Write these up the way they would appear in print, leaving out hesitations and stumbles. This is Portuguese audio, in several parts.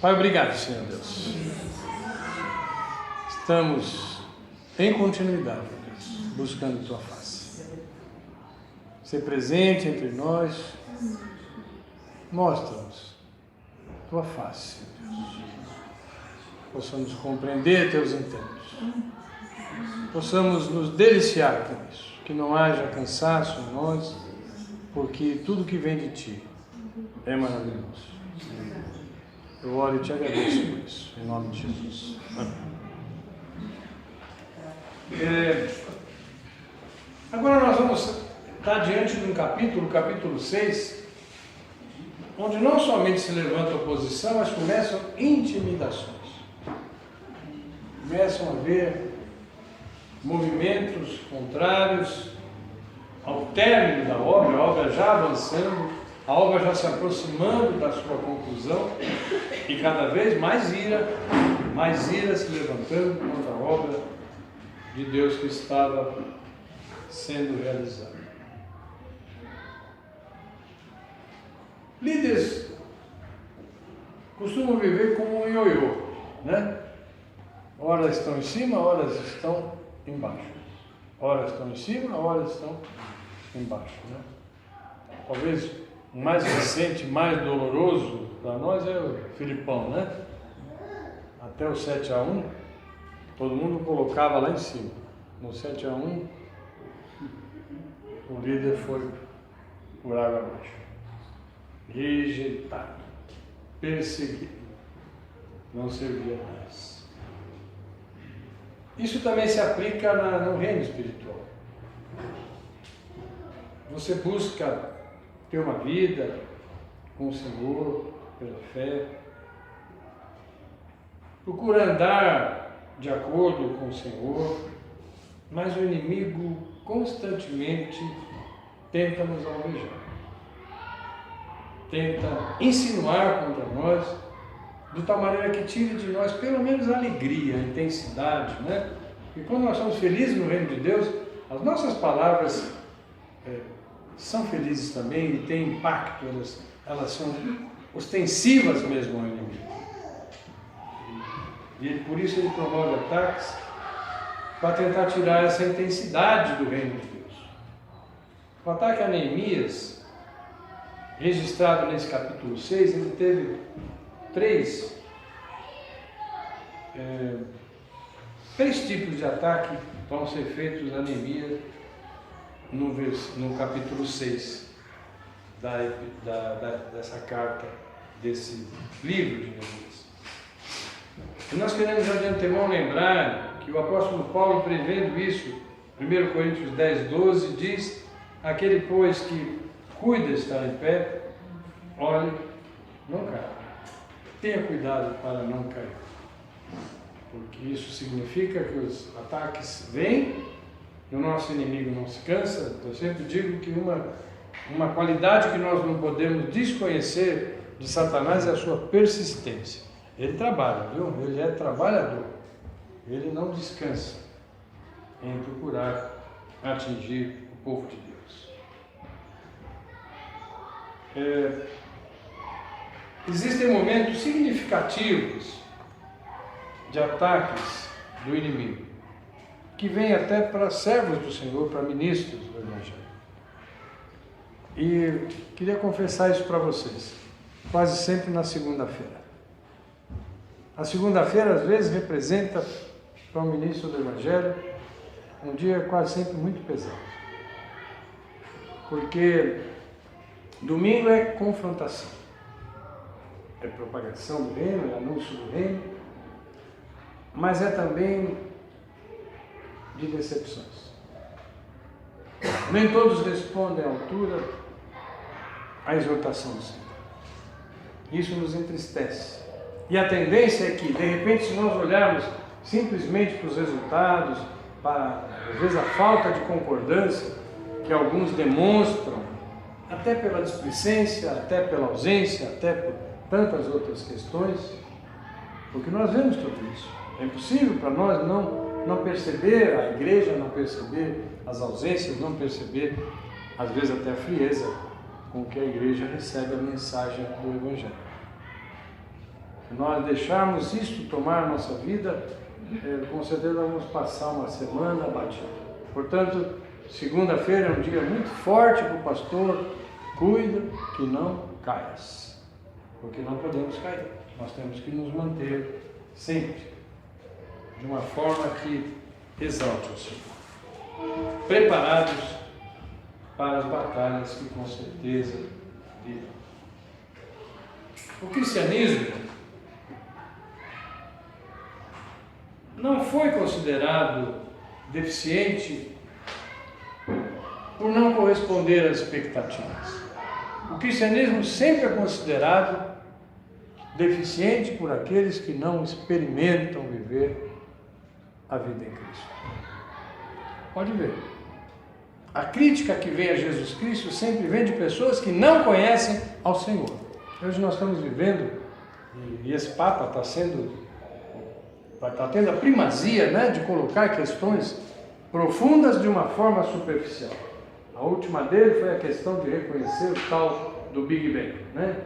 Pai, obrigado, Senhor Deus. Estamos em continuidade, Deus, buscando Tua face. Ser presente entre nós, mostra-nos Tua face, Senhor Deus. Possamos compreender Teus intentos. Possamos nos deliciar com isso. Que não haja cansaço em nós, porque tudo que vem de Ti é maravilhoso. Eu oro e Te agradeço por isso, em nome de Jesus. Agora nós vamos estar diante de um capítulo 6, onde não somente se levanta oposição, mas começam intimidações. Começam a haver movimentos contrários ao término da obra, a obra já avançando, a obra já se aproximando da sua conclusão, e cada vez mais ira se levantando contra a obra de Deus que estava sendo realizada. Líderes costumam viver como um ioiô, né? Ora estão em cima, ora estão embaixo. Ora estão em cima, ora estão embaixo, né? Talvez o mais recente, mais doloroso para nós é o Filipão, né? Até o 7-1, todo mundo colocava lá em cima. No 7-1, o líder foi por água abaixo. Rejeitado, perseguido, não servia mais. Isso também se aplica no reino espiritual. Você busca ter uma vida com o Senhor, pela fé, procura andar de acordo com o Senhor, mas o inimigo constantemente tenta nos alvejar, tenta insinuar contra nós, de tal maneira que tire de nós pelo menos a alegria, a intensidade, né? E quando nós somos felizes no reino de Deus, as nossas palavras são felizes também e têm impacto, elas são ostensivas mesmo ao inimigo. E por isso ele promove ataques para tentar tirar essa intensidade do reino de Deus. O ataque a Neemias, registrado nesse capítulo 6, ele teve três tipos de ataque que vão ser feitos a Neemias no capítulo 6 dessa carta, desse livro de Neemias. E nós queremos já de antemão lembrar que o apóstolo Paulo, prevendo isso, 1 Coríntios 10:12, diz: aquele, pois, que cuida estar em pé, olhe, não caia. Tenha cuidado para não cair, porque isso significa que os ataques vêm e o nosso inimigo não se cansa. Eu sempre digo que uma qualidade que nós não podemos desconhecer de Satanás é a sua persistência. Ele trabalha, viu? Ele é trabalhador, ele não descansa em procurar atingir o povo de Deus. Existem momentos significativos de ataques do inimigo, que vêm até para servos do Senhor, para ministros do Evangelho. E queria confessar isso para vocês, quase sempre na segunda-feira. A segunda-feira, às vezes, representa para um ministro do Evangelho um dia quase sempre muito pesado. Porque domingo é confrontação. É propagação do reino, é anúncio do reino, mas é também de decepções. Nem todos respondem à altura à exortação do Senhor. Isso nos entristece. E a tendência é que, de repente, se nós olharmos simplesmente para os resultados, para, às vezes, a falta de concordância que alguns demonstram, até pela displicência, até pela ausência, até por tantas outras questões, porque nós vemos tudo isso. É impossível para nós não perceber a igreja, não perceber as ausências, não perceber, às vezes, até a frieza com que a igreja recebe a mensagem do Evangelho. Se nós deixarmos isso tomar a nossa vida, com certeza vamos passar uma semana abatida. Portanto, segunda-feira é um dia muito forte para o pastor. Cuida que não caias, porque não podemos cair. Nós temos que nos manter sempre de uma forma que exalte o Senhor, preparados para as batalhas que com certeza virão. O cristianismo não foi considerado deficiente por não corresponder às expectativas. O cristianismo sempre é considerado deficiente por aqueles que não experimentam viver a vida em Cristo. Pode ver. A crítica que vem a Jesus Cristo sempre vem de pessoas que não conhecem ao Senhor. Hoje nós estamos vivendo, e esse Papa está tendo a primazia, né, de colocar questões profundas de uma forma superficial. A última dele foi a questão de reconhecer o tal do Big Bang, né?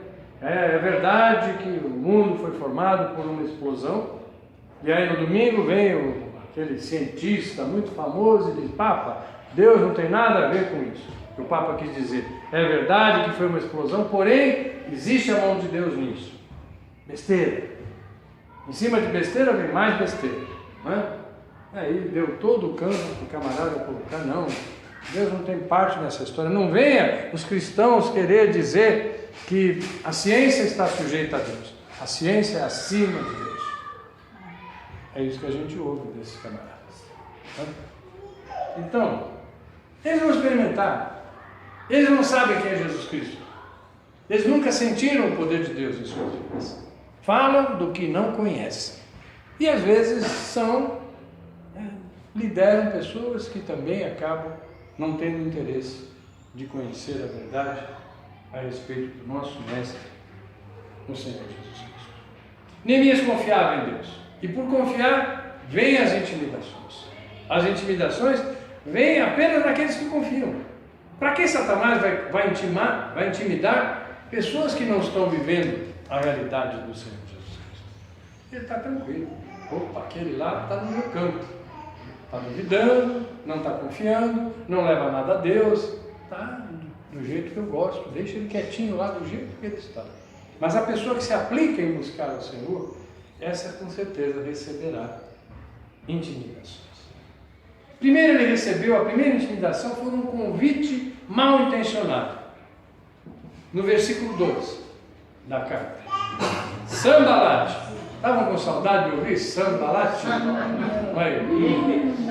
É verdade que o mundo foi formado por uma explosão, e aí no domingo vem aquele cientista muito famoso e diz: Papa, Deus não tem nada a ver com isso. O Papa quis dizer: é verdade que foi uma explosão, porém existe a mão de Deus nisso. Besteira. Em cima de besteira vem mais besteira, né? Aí deu todo o campo para o camarada colocar: não, Deus não tem parte nessa história. Não venha os cristãos querer dizer que a ciência está sujeita a Deus. A ciência é acima de Deus. É isso que a gente ouve desses camaradas. Então, eles não experimentaram. Eles não sabem quem é Jesus Cristo. Eles nunca sentiram o poder de Deus em suas vidas. Falam do que não conhecem. E às vezes lideram pessoas que também acabam não tendo interesse de conhecer a verdade a respeito do nosso Mestre, o Senhor Jesus Cristo. Neemias confiava em Deus. E por confiar, vêm as intimidações. As intimidações vêm apenas naqueles que confiam. Para que Satanás vai intimidar pessoas que não estão vivendo a realidade do Senhor Jesus Cristo? Ele está tranquilo. Opa, aquele lá está no meu campo. Está duvidando, não está confiando, não leva nada a Deus. Está do jeito que eu gosto. Deixa ele quietinho lá do jeito que ele está. Mas a pessoa que se aplica em buscar o Senhor, essa com certeza receberá intimidações. Primeiro ele recebeu, a primeira intimidação foi um convite mal intencionado. No versículo 2 da carta. Sambalate. Estavam com saudade de ouvir Sambalate?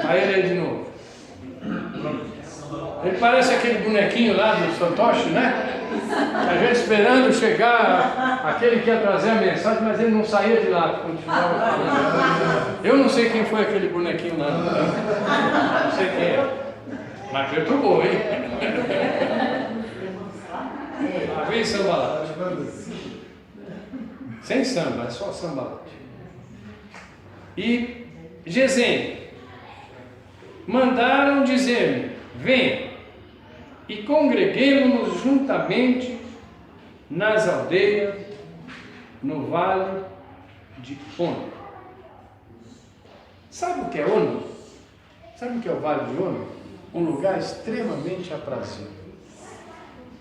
Aí ele de novo. Ele parece aquele bonequinho lá do fantoche, né? A gente esperando chegar aquele que ia trazer a mensagem, mas ele não saía de lá, continuava falando. Eu não sei quem foi aquele bonequinho lá, não sei quem é, mas perturbou, hein? Lá vem Sambalate. Sem samba, é só Sambalate. E Gesem mandaram dizer-me: vem e congreguemo-nos juntamente nas aldeias, no vale de Ono. Sabe o que é Ono? Sabe o que é o vale de Ono? Um lugar extremamente aprazível.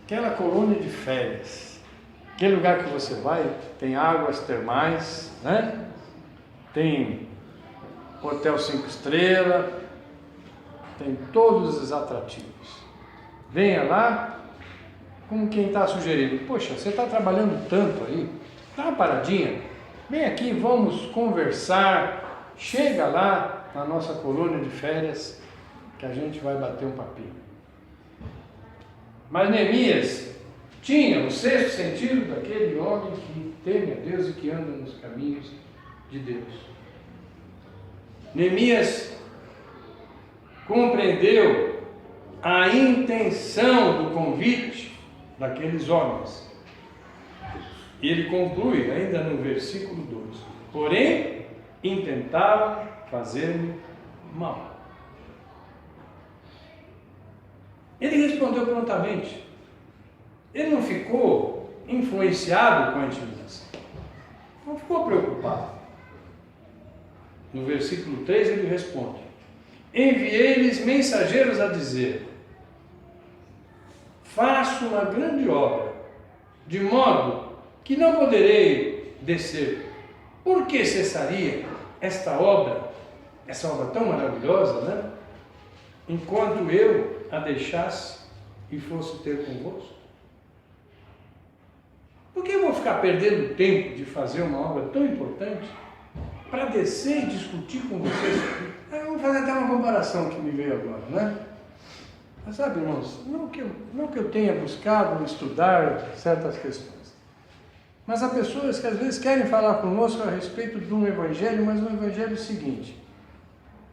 Aquela colônia de férias. Aquele lugar que você vai, tem águas termais, né? Tem hotel 5 estrelas, tem todos os atrativos. Venha lá, como quem está sugerindo: poxa, você está trabalhando tanto aí, dá uma paradinha, vem aqui, vamos conversar, chega lá na nossa colônia de férias, que a gente vai bater um papinho. Mas Neemias tinha o sexto sentido daquele homem que teme a Deus e que anda nos caminhos de Deus. Neemias compreendeu a intenção do convite daqueles homens. E ele conclui ainda no versículo 2: porém, intentavam fazer-me mal. Ele respondeu prontamente. Ele não ficou influenciado com a intimidação. Não ficou preocupado. No versículo 3 ele responde: enviei-lhes mensageiros a dizer: faço uma grande obra, de modo que não poderei descer. Por que cessaria esta obra, essa obra tão maravilhosa, né? Enquanto eu a deixasse e fosse ter convosco? Por que eu vou ficar perdendo tempo de fazer uma obra tão importante para descer e discutir com vocês? Eu vou fazer até uma comparação que me veio agora, né? Mas sabe, irmãos, não que eu tenha buscado estudar certas questões, mas há pessoas que às vezes querem falar conosco a respeito de um evangelho, mas um evangelho seguinte: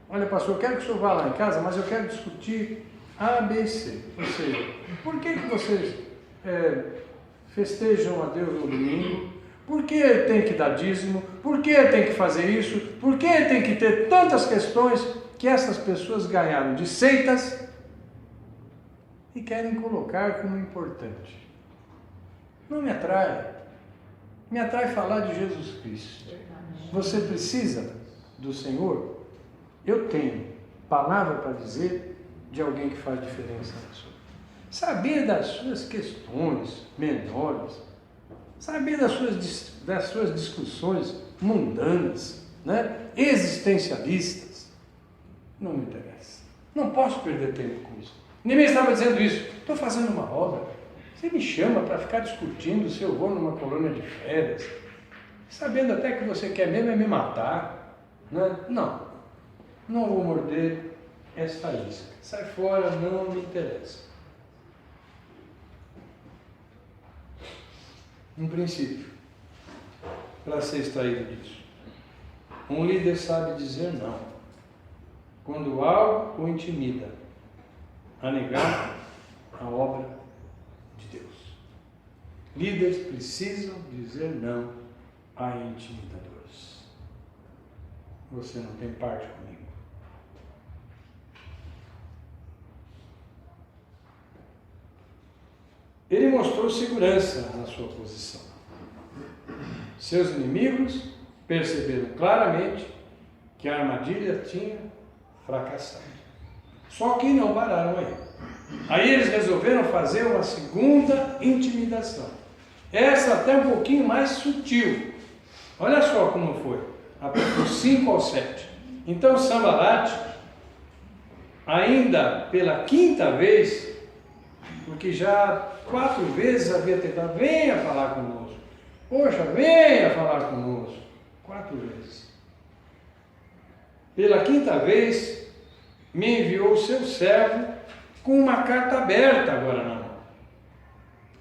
olha, pastor, eu quero que o senhor vá lá em casa, mas eu quero discutir A, B e C. Ou seja, por que vocês festejam a Deus no domingo? Por que tem que dar dízimo? Por que tem que fazer isso? Por que tem que ter tantas questões que essas pessoas ganharam de seitas e querem colocar como importante? Não me atrai. Me atrai falar de Jesus Cristo. Você precisa do Senhor? Eu tenho palavra para dizer de alguém que faz diferença na sua vida. Saber das suas questões menores, saber das suas discussões mundanas, né? Existencialistas, não me interessa. Não posso perder tempo com isso. Ninguém estava dizendo isso. Estou fazendo uma obra. Você me chama para ficar discutindo se eu vou numa colônia de férias, sabendo até que você quer mesmo é me matar, né? Não vou morder esta isca. Sai fora, não me interessa. Um princípio para ser extraído disso: um líder sabe dizer não quando algo o intimida a negar a obra de Deus. Líderes precisam dizer não a intimidadores. Você não tem parte comigo. Ele mostrou segurança na sua posição. Seus inimigos perceberam claramente que a armadilha tinha fracassado. Só que não pararam aí. Aí eles resolveram fazer uma segunda intimidação. Essa até um pouquinho mais sutil. Olha só como foi. Do 5 ao 7. Então Sambalat, ainda pela quinta vez, porque já 4 vezes havia tentado: venha falar conosco. Poxa, venha falar conosco. 4 vezes. Pela quinta vez, me enviou o seu servo com uma carta aberta agora na mão,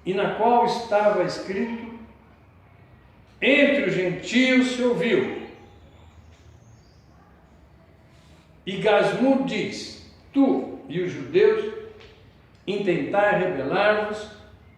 e na qual estava escrito: entre os gentios se ouviu. E Gasmur diz: tu e os judeus intentai rebelar-vos,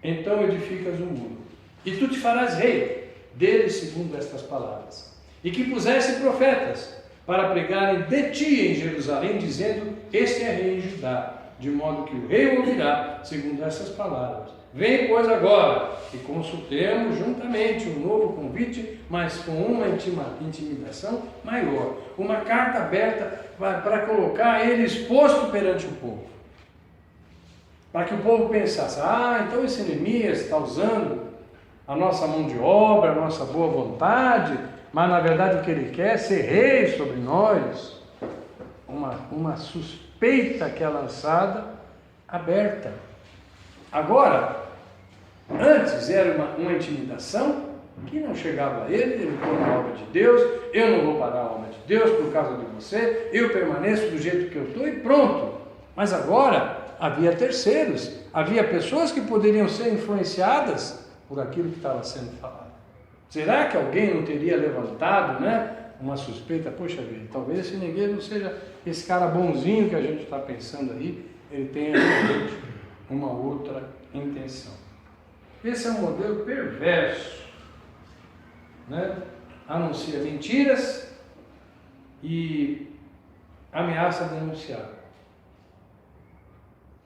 então edificas um muro, e tu te farás rei deles segundo estas palavras. E que pusesse profetas para pregarem de ti em Jerusalém, dizendo: este é rei em Judá, de modo que o rei ouvirá segundo essas palavras. Vem, pois, agora, e consultemos juntamente um novo convite, mas com uma intimidação maior, uma carta aberta para colocar ele exposto perante o povo, para que o povo pensasse: então esse Neemias está usando a nossa mão de obra, a nossa boa vontade, mas na verdade o que ele quer é ser rei sobre nós. Uma suspeita que é lançada aberta. Agora, antes era uma intimidação que não chegava a ele estou na obra de Deus, eu não vou parar a obra de Deus por causa de você, eu permaneço do jeito que eu estou e pronto. Mas agora havia terceiros, havia pessoas que poderiam ser influenciadas por aquilo que estava sendo falado. Será que alguém não teria levantado, uma suspeita? Poxa vida, talvez esse ninguém não seja esse cara bonzinho que a gente está pensando aí, ele tenha realmente uma outra intenção. Esse é um modelo perverso, anuncia mentiras e ameaça denunciar.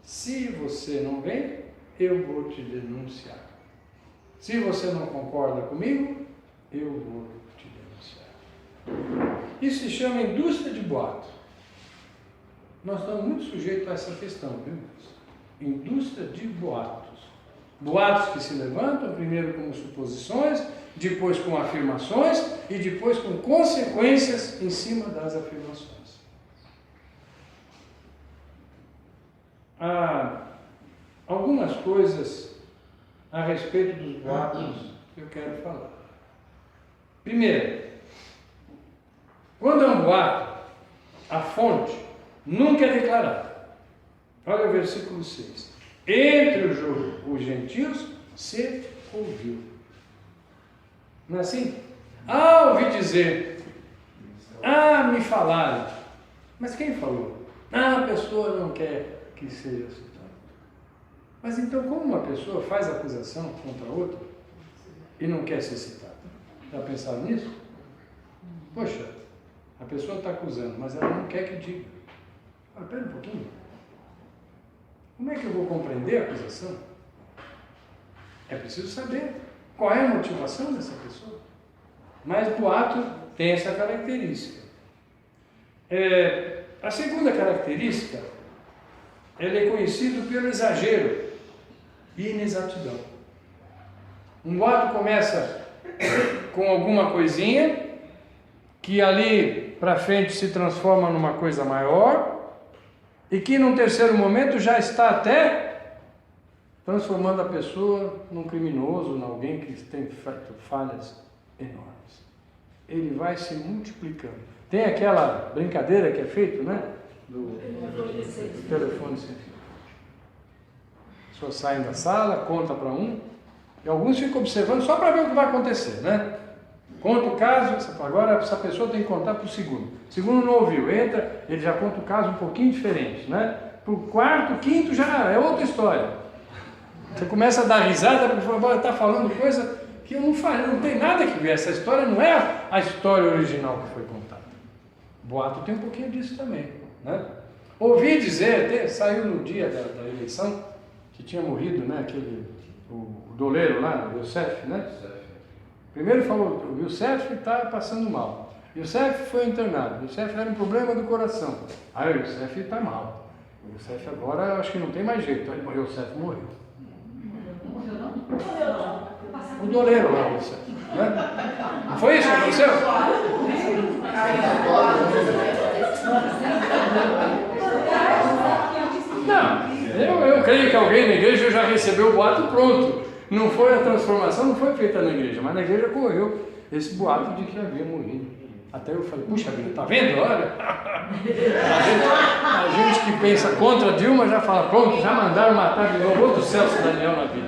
Se você não vem, eu vou te denunciar. Se você não concorda comigo, eu vou te denunciar. Isso se chama indústria de boato. Nós estamos muito sujeitos a essa questão, viu? Indústria de boatos. Boatos que se levantam primeiro como suposições, depois com afirmações e depois com consequências em cima das afirmações. Há algumas coisas a respeito dos boatos que eu quero falar. Primeiro, quando é um boato, a fonte nunca é declarada. Olha o versículo 6. Entre os gentios se ouviu. Não é assim? Ouvi dizer. Me falaram. Mas quem falou? A pessoa não quer que seja citada. Mas então, como uma pessoa faz acusação contra outra e não quer ser citada? Já pensaram nisso? Poxa, a pessoa está acusando, mas ela não quer que diga. Espera um pouquinho. Como é que eu vou compreender a acusação? É preciso saber qual é a motivação dessa pessoa. Mas boato tem essa característica. A segunda característica, ele é conhecido pelo exagero e inexatidão. Um boato começa com alguma coisinha, que ali para frente se transforma numa coisa maior, e que num terceiro momento já está até transformando a pessoa num criminoso, em alguém que tem feito falhas enormes. Ele vai se multiplicando. Tem aquela brincadeira que é feita, né? Do telefone sem fio. As pessoas saem da sala, conta para um, e alguns ficam observando só para ver o que vai acontecer, né? Conta o caso, agora essa pessoa tem que contar para o segundo. O segundo não ouviu, entra, ele já conta o caso um pouquinho diferente, né? Para o quarto, quinto já é outra história. Você começa a dar risada porque está falando coisa que eu não falei, não tem nada que ver. Essa história não é a história original que foi contada. Boato tem um pouquinho disso também, né? Ouvi dizer, saiu no dia da eleição, que tinha morrido, né? O doleiro lá, o Youssef, né? Primeiro falou, o Youssef está passando mal. Youssef foi internado. Youssef era um problema do coração. O Youssef está mal. O Youssef agora, acho que não tem mais jeito. O Youssef morreu. Morreu não? O doleiro lá, o Youssef. Né? Não foi isso que aconteceu? Não, eu creio que alguém na igreja já recebeu o boato pronto. Não foi a transformação, não foi feita na igreja, mas na igreja correu esse boato de que havia morrido. Até eu falei, puxa vida, tá vendo? Olha, a gente que pensa contra Dilma já fala, pronto, já mandaram matar de novo outro Celso Daniel na vida.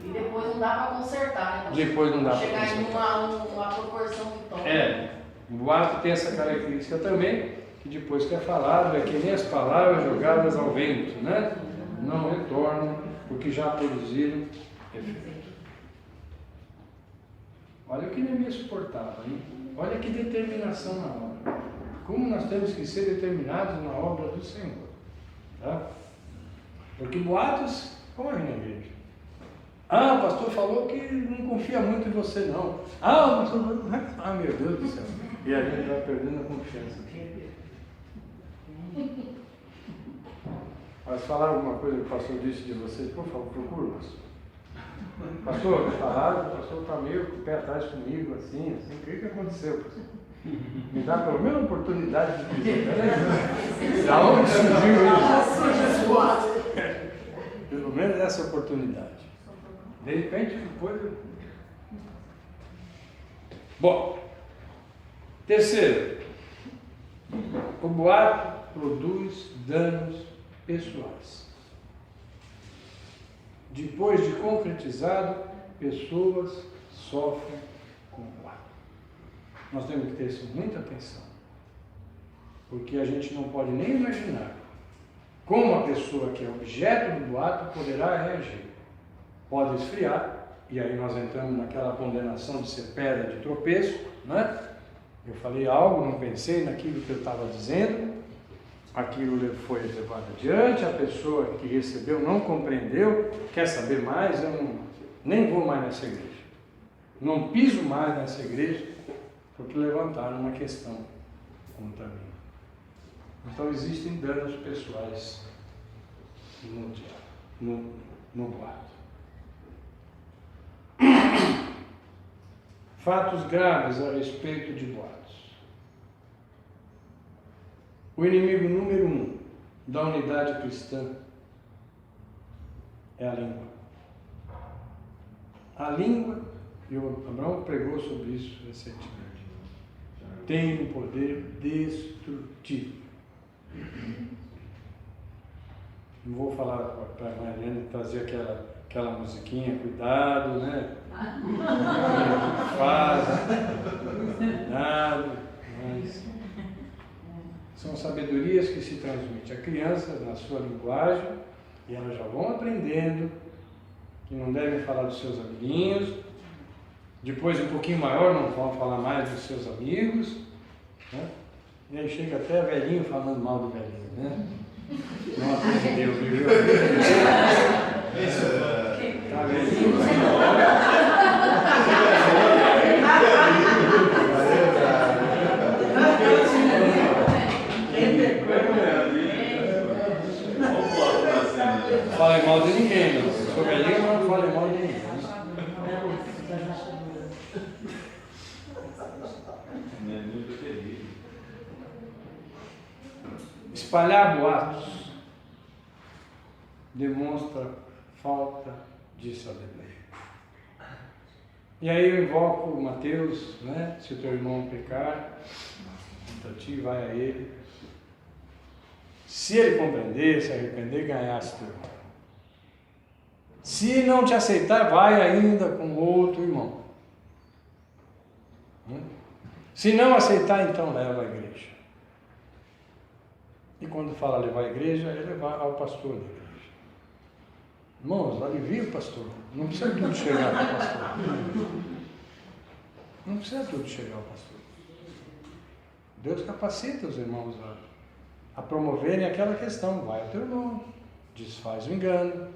E depois não dá para consertar, né? Depois não dá para consertar. Chegar em uma proporção que toma. O boato tem essa característica também, que depois que é falado, é que nem as palavras jogadas ao vento, né? Não retornam, porque já produziram efeito. Olha o que Neemias suportava, hein? Olha que determinação na obra. Como nós temos que ser determinados na obra do Senhor. Tá? Porque boatos correm na igreja. O pastor falou que não confia muito em você, não. O pastor falou, meu Deus do céu. E a gente vai perdendo a confiança. Mas falar alguma coisa que o pastor disse de você, por favor, procura, pastor. Pastor, falaram, o pastor está meio com o pé atrás comigo, assim, o que aconteceu, pastor? Me dá pelo menos a oportunidade de dizer, da onde surgiu isso? Pelo menos essa oportunidade. De repente, depois... Bom, terceiro, o boato produz danos pessoais. Depois de concretizado, pessoas sofrem com o boato. Nós temos que ter muita atenção, porque a gente não pode nem imaginar como a pessoa que é objeto do boato poderá reagir. Pode esfriar, e aí nós entramos naquela condenação de ser pedra de tropeço, né? Eu falei algo, não pensei naquilo que eu estava dizendo, aquilo foi levado adiante, a pessoa que recebeu não compreendeu, quer saber mais, eu nem vou mais nessa igreja. Não piso mais nessa igreja, porque levantaram uma questão contra mim. Então existem danos pessoais no boato. Fatos graves a respeito de boatos. O inimigo número 1 da unidade cristã é a língua. A língua, e o Abraão pregou sobre isso recentemente, tem um poder destrutivo. Não vou falar para a Mariana trazer aquela musiquinha, cuidado, né? Faz, nada, mas são sabedorias que se transmitem a criança na sua linguagem e elas já vão aprendendo que não devem falar dos seus amiguinhos, depois um pouquinho maior não vão falar mais dos seus amigos, né? E aí chega até velhinho falando mal do velhinho, né? Não aprendeu, viu? Tá velhinho, não falem mal de ninguém, não. Eu sou velhinho, mas não falem mal de ninguém. Espalhar boatos demonstra falta de sabedoria. E aí eu invoco Mateus, né? Se o teu irmão pecar contra ti, vai a ele. Se ele compreender, se arrepender, ganhaste teu irmão. Se não te aceitar, vai ainda com outro irmão. Se não aceitar, então leva à igreja. E quando fala levar à igreja, é levar ao pastor da igreja. Irmãos, alivia o pastor. Não precisa tudo chegar ao pastor. Não precisa tudo chegar ao pastor. Deus capacita os irmãos a promoverem aquela questão. Vai ao teu irmão, desfaz o engano,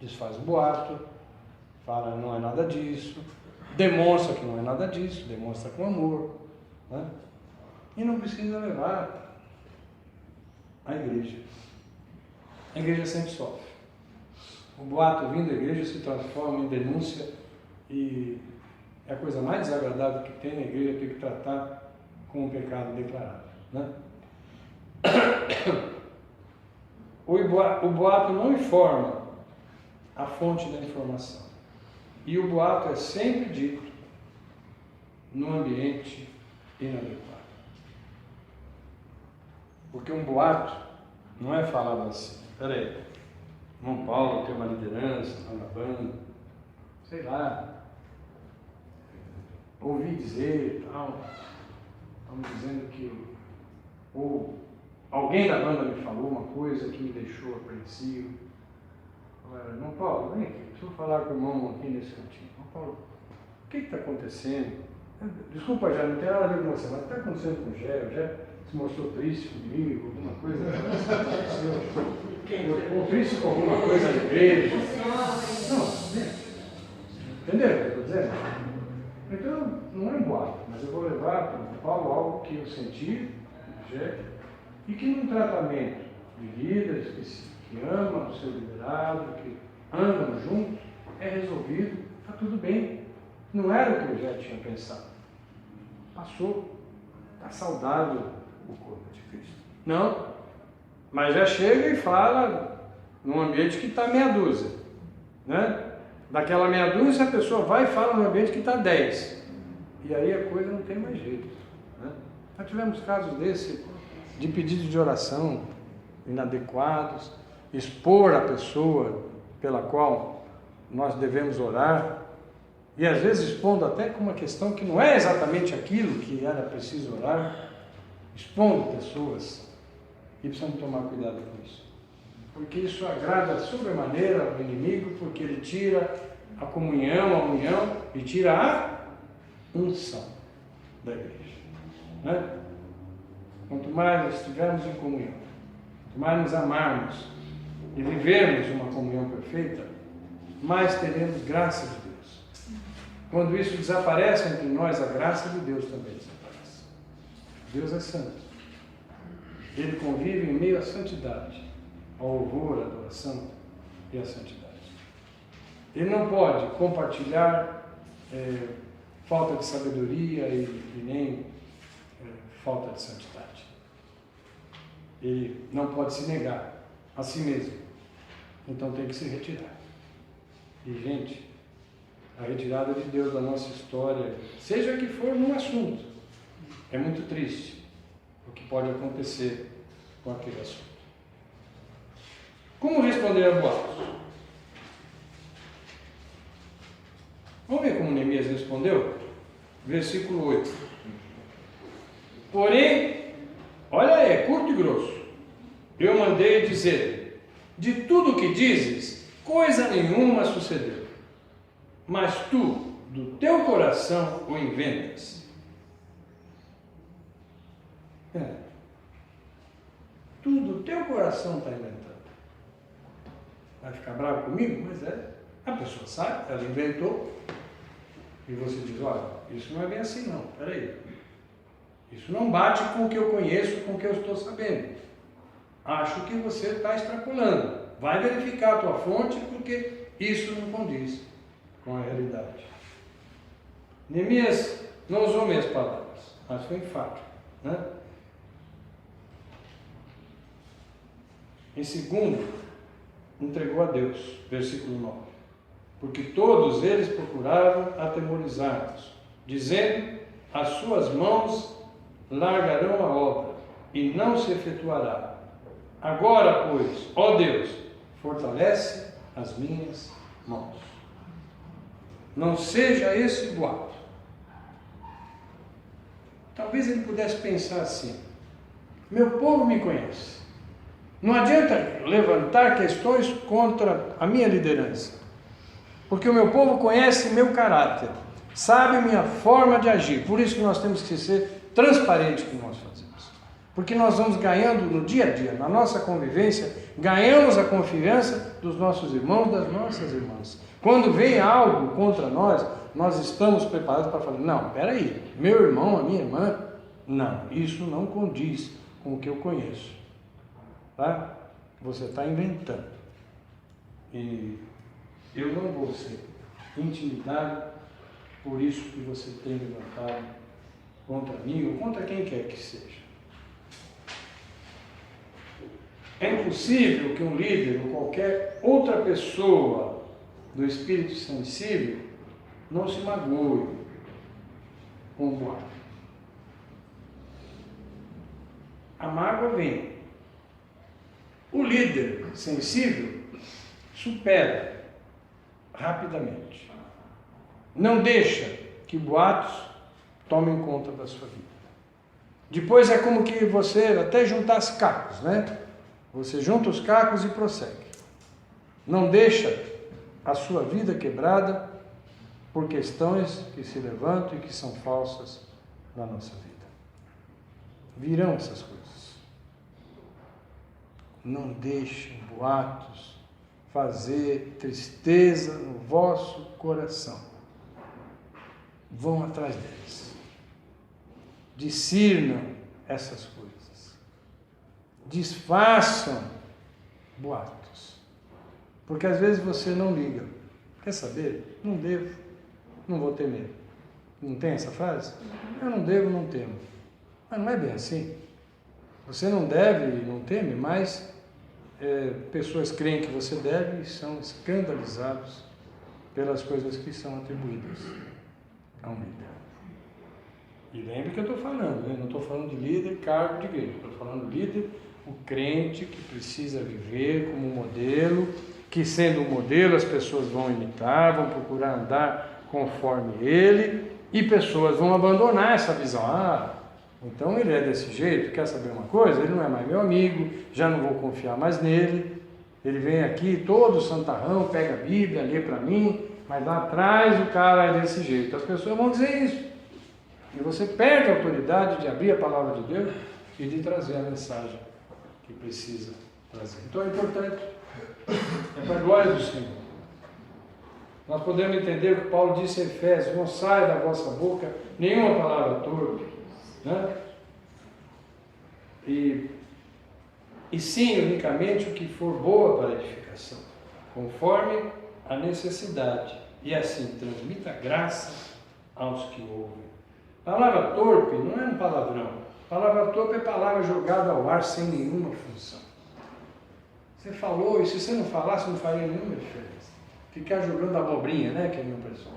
desfaz o boato, fala não é nada disso, demonstra que não é nada disso, demonstra com amor, né? E não precisa levar a igreja. A igreja sempre sofre. O boato vindo da igreja se transforma em denúncia e é a coisa mais desagradável que tem na igreja ter que tratar com o pecado declarado, né? O boato não informa a fonte da informação. E o boato é sempre dito num ambiente inadequado. Porque um boato não é falado assim. Peraí, irmão Paulo tem uma liderança lá na banda, sei lá, ouvi dizer, tal, estamos dizendo que ou alguém da banda me falou uma coisa que me deixou apreensivo. Irmão Paulo, vem aqui, preciso falar com o irmão aqui nesse cantinho. Irmão Paulo, o que está acontecendo? Desculpa, já não tem nada a ver com você, mas o que está acontecendo com o Gé? O Gé se mostrou triste comigo, alguma coisa aconteceu. Ou triste com alguma coisa na igreja. Não, entendeu o que eu estou dizendo? Então, não é um boato, mas eu vou levar para o Paulo algo que eu senti, Gé, e que num tratamento de líderes que amam o seu liderado, que andam juntos, é resolvido, está tudo bem. Não era o que eu já tinha pensado. Passou, está saudável o corpo de Cristo. Não, mas já chega e fala num ambiente que está meia dúzia, né? Daquela meia dúzia a pessoa vai e fala num ambiente que está 10. E aí a coisa não tem mais jeito, né? Nós tivemos casos desse, de pedidos de oração inadequados, expor a pessoa pela qual nós devemos orar, e às vezes expondo até com uma questão que não é exatamente aquilo que era preciso orar, expondo pessoas, e precisamos tomar cuidado com isso, porque isso agrada sobremaneira ao inimigo, porque ele tira a comunhão, a união, e tira a unção da igreja, né? Quanto mais nós estivermos em comunhão, quanto mais nos amarmos e vivermos uma comunhão perfeita, mais teremos graça de Deus. Quando isso desaparece entre nós, a graça de Deus também desaparece. Deus é santo. Ele convive em meio à santidade, ao louvor, à adoração e à santidade. Ele não pode compartilhar falta de sabedoria e nem falta de santidade. Ele não pode se negar a si mesmo. Então tem que se retirar. E, gente, a retirada de Deus da nossa história, seja que for num assunto, é muito triste o que pode acontecer com aquele assunto. Como responder a boatos? Vamos ver como Neemias respondeu? Versículo 8. Porém, olha aí, é curto e grosso. Eu mandei dizer: de tudo o que dizes, coisa nenhuma sucedeu. Mas tu, do teu coração, o inventas. Tu do teu coração está inventando. Vai ficar bravo comigo? Mas a pessoa sabe, ela inventou. E você diz: olha, isso não é bem assim não, peraí. Isso não bate com o que eu conheço, com o que eu estou sabendo. Acho que você está extrapolando. Vai verificar a tua fonte, porque isso não condiz com a realidade. Neemias não usou meias palavras, mas foi enfático, né? Em segundo, entregou a Deus, versículo 9. Porque todos eles procuraram atemorizar-nos, dizendo: as suas mãos largarão a obra, e não se efetuará. Agora, pois, ó Deus, fortalece as minhas mãos. Não seja esse boato. Talvez ele pudesse pensar assim: meu povo me conhece. Não adianta levantar questões contra a minha liderança, porque o meu povo conhece meu caráter, sabe minha forma de agir. Por isso que nós temos que ser transparentes com o que nós fazemos, porque nós vamos ganhando no dia a dia, na nossa convivência, ganhamos a confiança dos nossos irmãos, das nossas irmãs. Quando vem algo contra nós, nós estamos preparados para falar: não, peraí, meu irmão, a minha irmã, não, isso não condiz com o que eu conheço. Tá? Você está inventando. E eu não vou ser intimidado por isso que você tem levantado contra mim ou contra quem quer que seja. É impossível que um líder ou qualquer outra pessoa do espírito sensível não se magoe com o boato. A mágoa vem. O líder sensível supera rapidamente. Não deixa que boatos tomem conta da sua vida. Depois é como que você até juntasse cacos, né? Você junta os cacos e prossegue. Não deixa a sua vida quebrada por questões que se levantam e que são falsas na nossa vida. Virão essas coisas. Não deixem boatos fazer tristeza no vosso coração. Vão atrás deles. Discernam essas coisas. Desfaçam boatos. Porque às vezes você não liga. Quer saber? Não devo, não vou temer. Não tem essa frase? Eu não devo, não temo. Mas não é bem assim. Você não deve e não teme, mas pessoas creem que você deve e são escandalizados pelas coisas que são atribuídas a um líder. E lembre que eu estou falando, né? Não estou falando de líder, cargo de igreja. Estou falando de líder, o crente que precisa viver como modelo, que sendo um modelo as pessoas vão imitar, vão procurar andar conforme ele, e pessoas vão abandonar essa visão. Então ele é desse jeito, quer saber uma coisa? Ele não é mais meu amigo, já não vou confiar mais nele. Ele vem aqui todo santarrão, pega a Bíblia, lê para mim, mas lá atrás o cara é desse jeito. As pessoas vão dizer isso. E você perde a autoridade de abrir a palavra de Deus e de trazer a mensagem que precisa trazer. Então é importante. É para a glória do Senhor. Nós podemos entender o que Paulo disse em Efésios: não saia da vossa boca nenhuma palavra torpe, né? E sim, unicamente o que for boa para a edificação, conforme a necessidade, e assim transmita graça aos que ouvem. Palavra torpe não é um palavrão. Palavra torpe é palavra jogada ao ar sem nenhuma função. Você falou, e se você não falasse, não faria nenhuma diferença. Ficar jogando abobrinha, né, que nem o pessoal.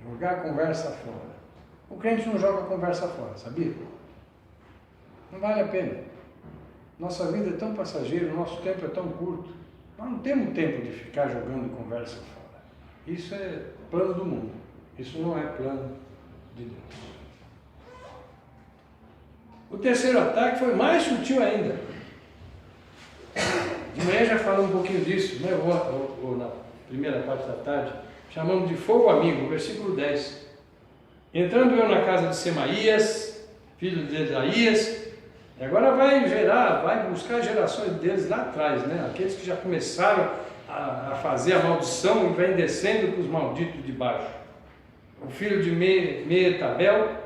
Jogar a conversa fora. O crente não joga a conversa fora, sabia? Não vale a pena. Nossa vida é tão passageira, o nosso tempo é tão curto. Nós não temos tempo de ficar jogando conversa fora. Isso é plano do mundo. Isso não é plano de Deus. O terceiro ataque foi mais sutil ainda. De manhã já falamos um pouquinho disso, né? Ou na primeira parte da tarde. Chamamos de fogo amigo, versículo 10. Entrando eu na casa de Semaías, filho de Isaías, e agora vai buscar gerações deles lá atrás, né? Aqueles que já começaram a fazer a maldição e vem descendo para os malditos de baixo. O filho de Meetabel,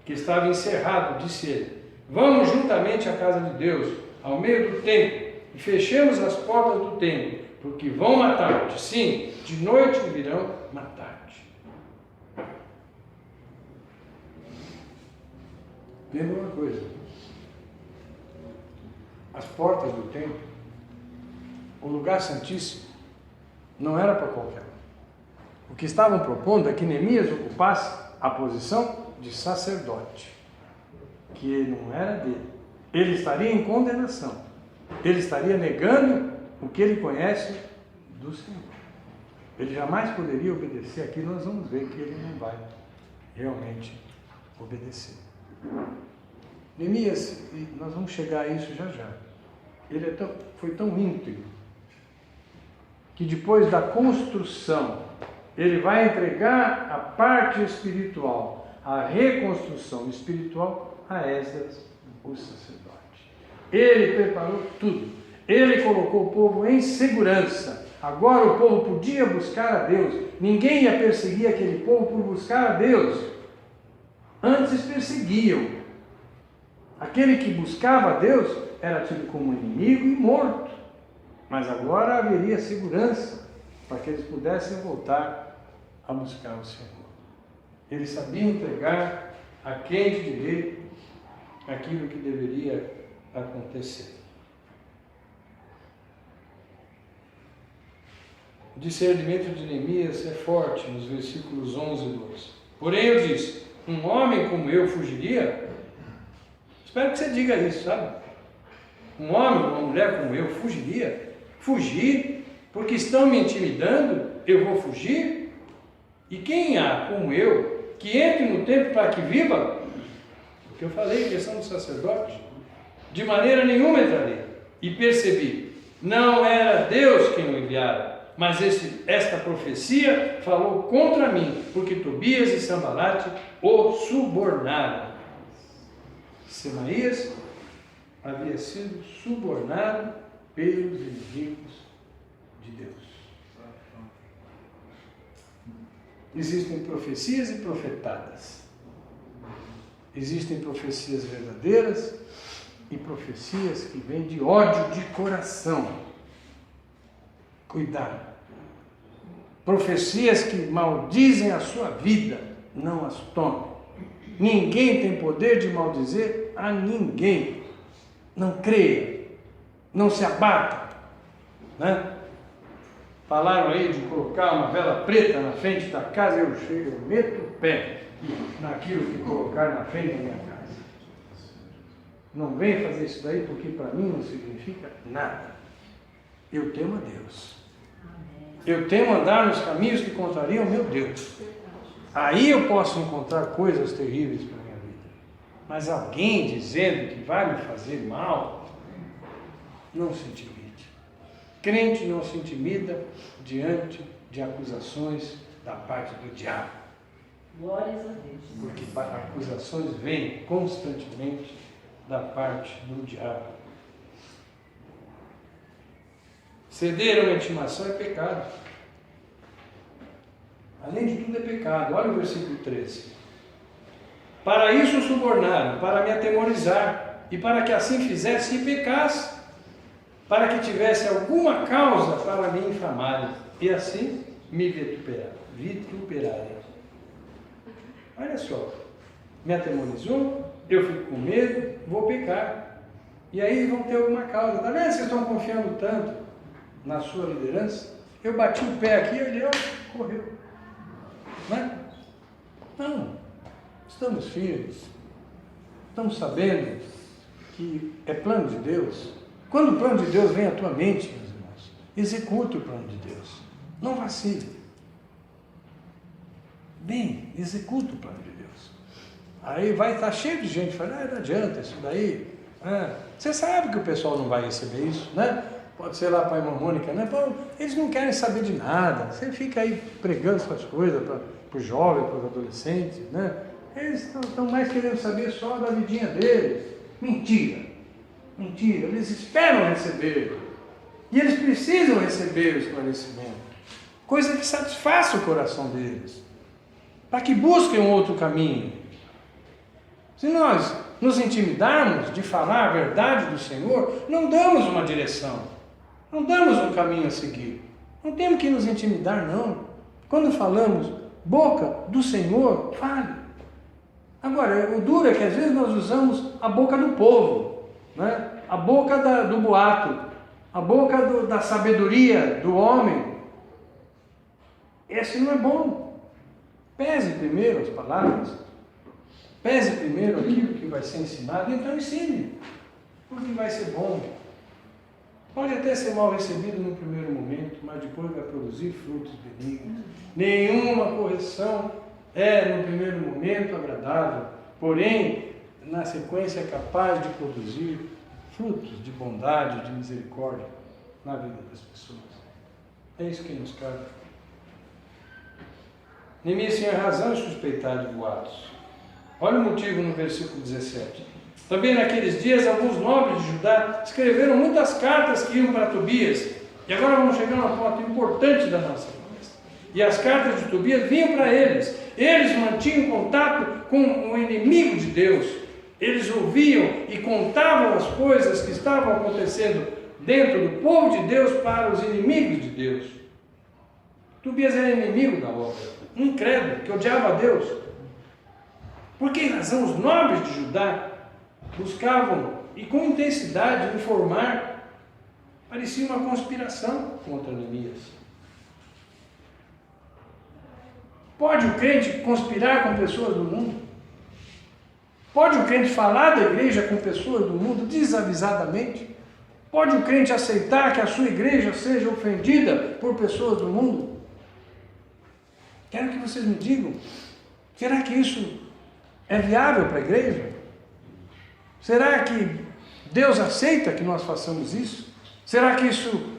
que estava encerrado, disse ele: vamos juntamente à casa de Deus, ao meio do templo, e fechemos as portas do templo, porque vão matar-te. Sim, de noite virão matar-te. Lembra uma coisa: as portas do templo, o lugar santíssimo, não era para qualquer um. O que estavam propondo é que Neemias ocupasse a posição de sacerdote, que não era dele. Ele estaria em condenação. Ele estaria negando o que ele conhece do Senhor. Ele jamais poderia obedecer. Aqui nós vamos ver que ele não vai realmente obedecer. Neemias, e nós vamos chegar a isso já já, ele foi tão íntegro que depois da construção ele vai entregar a parte espiritual, a reconstrução espiritual a Esdras, o sacerdote. Ele preparou tudo. Ele colocou o povo em segurança. Agora o povo podia buscar a Deus. Ninguém ia perseguir aquele povo por buscar a Deus. Antes perseguiam. Aquele que buscava a Deus era tido como inimigo e morto. Mas agora haveria segurança para que eles pudessem voltar a buscar o Senhor. Eles sabiam entregar a quem de direito aquilo que deveria acontecer. O discernimento de Neemias é forte nos versículos 11 e 12. Porém eu disse: um homem como eu fugiria? Espero que você diga isso, sabe? Um homem, uma mulher como eu fugiria? Fugir? Porque estão me intimidando? Eu vou fugir? E quem há como eu que entre no templo para que viva? O que eu falei, questão do sacerdote, de maneira nenhuma entrarei. E percebi, não era Deus quem o enviara, mas esta profecia falou contra mim, porque Tobias e Sambalate o subornaram. Semaías havia sido subornado pelos inimigos de Deus. Existem profecias e profetadas. Existem profecias verdadeiras e profecias que vêm de ódio de coração. Cuidado. Profecias que maldizem a sua vida, não as tome. Ninguém tem poder de maldizer a ninguém. Não creia. Não se abata. Né? Falaram aí de colocar uma vela preta na frente da casa, eu chego, eu meto o pé naquilo que colocar na frente da minha casa. Não venha fazer isso daí, porque para mim não significa nada. Eu temo a Deus. Eu temo andar nos caminhos que contrariam meu Deus. Aí eu posso encontrar coisas terríveis para a minha vida. Mas alguém dizendo que vai me fazer mal, não se intimide. Crente não se intimida diante de acusações da parte do diabo. Glórias a Deus. Porque acusações vêm constantemente da parte do diabo. Ceder a uma intimação é pecado. Além de tudo é pecado. Olha o versículo 13. Para isso subornaram, para me atemorizar, e para que assim fizesse e pecasse, para que tivesse alguma causa para me infamarem, e assim me vituperarem. Olha só, me atemorizou, eu fico com medo, vou pecar. E aí vão ter alguma causa. Está vendo? Vocês estão confiando tanto na sua liderança? Eu bati o pé aqui, ele correu. Não é? Não. Estamos firmes. Estamos sabendo que é plano de Deus. Quando o plano de Deus vem à tua mente, meus irmãos, executa o plano de Deus. Não vacile. Bem, executa o plano de Deus. Aí vai estar cheio de gente falando, não adianta isso daí. Você sabe que o pessoal não vai receber isso, né? Pode ser lá para a irmã Mônica, né? Pô, eles não querem saber de nada. Você fica aí pregando essas coisas para os jovens, para os adolescentes, né? Eles estão mais querendo saber só da vidinha deles. Mentira. Mentira. Eles esperam receber. E eles precisam receber o esclarecimento. Coisa que satisfaça o coração deles. Para que busquem um outro caminho. Se nós nos intimidarmos de falar a verdade do Senhor, não damos uma direção. Não damos um caminho a seguir. Não temos que nos intimidar, não. Quando falamos boca do Senhor, fale. Agora, o duro é que às vezes nós usamos a boca do povo, né? A boca do boato, a boca da sabedoria do homem. Esse não é bom. Pese primeiro as palavras, pese primeiro aquilo que vai ser ensinado, então ensine, porque vai ser bom. Pode até ser mal recebido no primeiro momento, mas depois vai produzir frutos benignos. Nenhuma correção é no primeiro momento agradável, porém, na sequência é capaz de produzir frutos de bondade, de misericórdia na vida das pessoas. É isso que nos cabe. Neemias tinha razão em suspeitar de boatos. Olha o motivo no versículo 17. Também naqueles dias, alguns nobres de Judá escreveram muitas cartas que iam para Tobias. E agora vamos chegar a um ponto importante da nossa conversa. E as cartas de Tobias vinham para eles. Eles mantinham contato com o inimigo de Deus. Eles ouviam e contavam as coisas que estavam acontecendo dentro do povo de Deus para os inimigos de Deus. Tobias era inimigo da obra, um incrédulo que odiava a Deus. Por que razão os nobres de Judá buscavam e com intensidade informar? Parecia uma conspiração contra Neemias. Pode o crente conspirar com pessoas do mundo? Pode o crente falar da igreja com pessoas do mundo desavisadamente? Pode o crente aceitar que a sua igreja seja ofendida por pessoas do mundo? Quero que vocês me digam, será que isso é viável para a igreja? Será que Deus aceita que nós façamos isso? Será que isso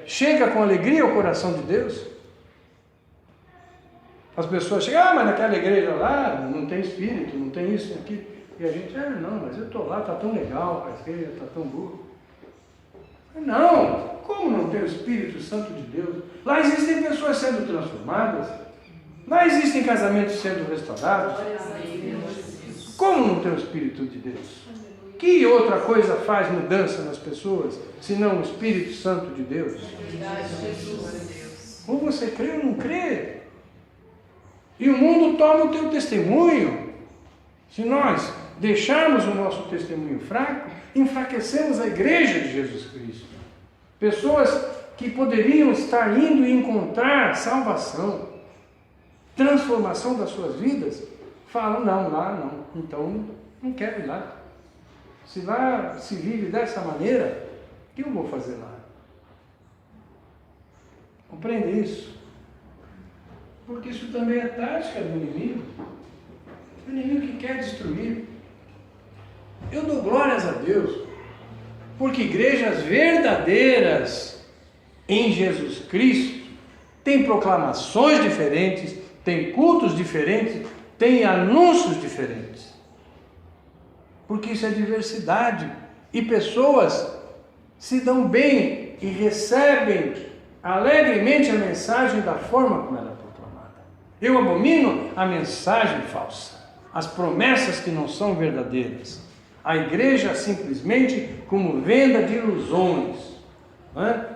chega com alegria ao coração de Deus? As pessoas chegam, mas naquela igreja lá não tem espírito, não tem isso, aqui. E a gente, não, mas eu estou lá, está tão legal, a igreja está tão boa. Não, como não tem o Espírito Santo de Deus? Lá existem pessoas sendo transformadas, lá existem casamentos sendo restaurados. Como não tem o Espírito de Deus? Que outra coisa faz mudança nas pessoas, senão o Espírito Santo de Deus? Ou você crê ou não crê? E o mundo toma o teu testemunho. Se nós deixarmos o nosso testemunho fraco, enfraquecemos a igreja de Jesus Cristo. Pessoas que poderiam estar indo e encontrar salvação, transformação das suas vidas, falam, não, lá não, então não quero ir lá. Se lá se vive dessa maneira, o que eu vou fazer lá? Compreende isso? Porque isso também é tática do inimigo. O inimigo que quer destruir. Eu dou glórias a Deus, porque igrejas verdadeiras em Jesus Cristo têm proclamações diferentes, têm cultos diferentes, têm anúncios diferentes. Porque isso é diversidade. E pessoas se dão bem e recebem alegremente a mensagem da forma como ela é proclamada. Eu abomino a mensagem falsa, as promessas que não são verdadeiras. A igreja simplesmente como venda de ilusões, não é?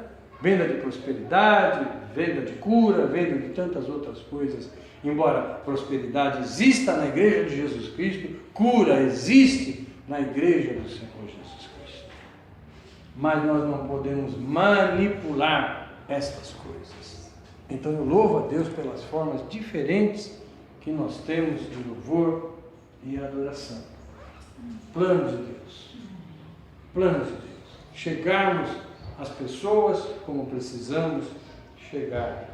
Venda de prosperidade, venda de cura, venda de tantas outras coisas. Embora prosperidade exista na igreja de Jesus Cristo, cura existe na igreja do Senhor Jesus Cristo. Mas nós não podemos manipular essas coisas. Então eu louvo a Deus pelas formas diferentes que nós temos de louvor e adoração. Plano de Deus. Plano de Deus. Chegarmos às pessoas como precisamos chegar.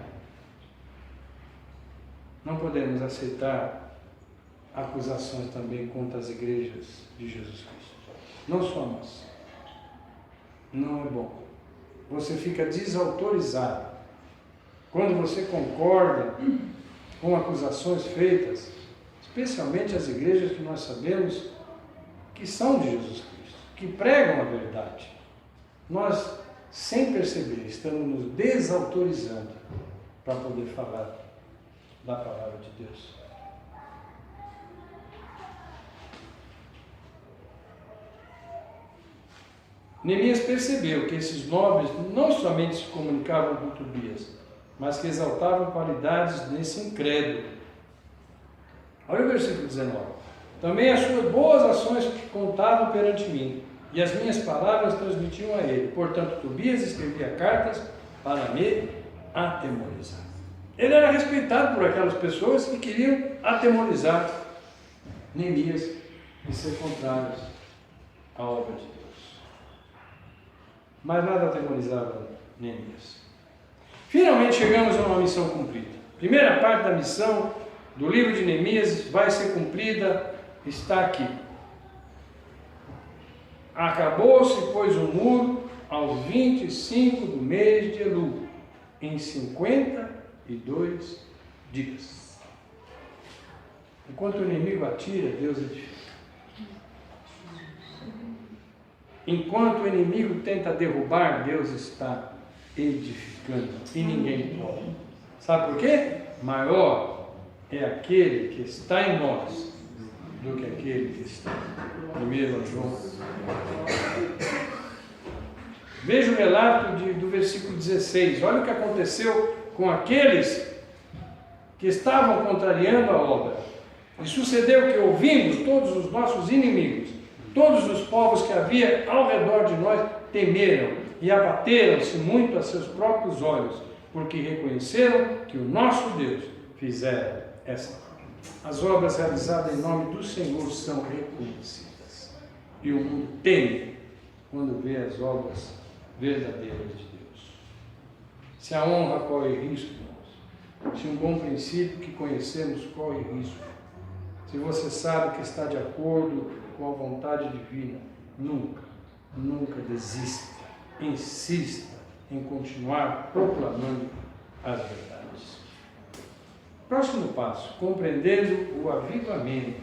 Não podemos aceitar acusações também contra as igrejas de Jesus Cristo. Não só nós. Não é bom. Você fica desautorizado quando você concorda com acusações feitas, especialmente as igrejas que nós sabemos que são de Jesus Cristo, que pregam a verdade. Nós, sem perceber, estamos nos desautorizando para poder falar da palavra de Deus. Neemias percebeu que esses nobres não somente se comunicavam com Tobias, mas que exaltavam qualidades nesse incrédulo. Olha o versículo 19. Também as suas boas ações contavam perante mim, e as minhas palavras transmitiam a ele. Portanto, Tobias escrevia cartas para me atemorizar. Ele era respeitado por aquelas pessoas que queriam atemorizar Neemias e ser contrários à obra de Deus. Mas nada atemorizava Neemias. Finalmente chegamos a uma missão cumprida. Primeira parte da missão do livro de Neemias vai ser cumprida, está aqui. Acabou-se, pois, o muro aos 25 do mês de Elul, em 52 dias. Enquanto o inimigo atira, Deus edifica. Enquanto o inimigo tenta derrubar, Deus está edificando. E ninguém pode. Sabe por quê? Maior é aquele que está em nós do que aquele que está. 1 João. Veja o relato do versículo 16. Olha o que aconteceu com aqueles que estavam contrariando a obra. E sucedeu que, ouvindo todos os nossos inimigos, todos os povos que havia ao redor de nós temeram e abateram-se muito a seus próprios olhos, porque reconheceram que o nosso Deus fizera essa obra. As obras realizadas em nome do Senhor são reconhecidas. E o mundo teme quando vê as obras verdadeiras de Deus. Se a honra corre risco, irmãos, se um bom princípio que conhecemos corre risco, se você sabe que está de acordo com a vontade divina, nunca desista. Insista em continuar proclamando as verdades. Próximo passo, compreendendo o avivamento.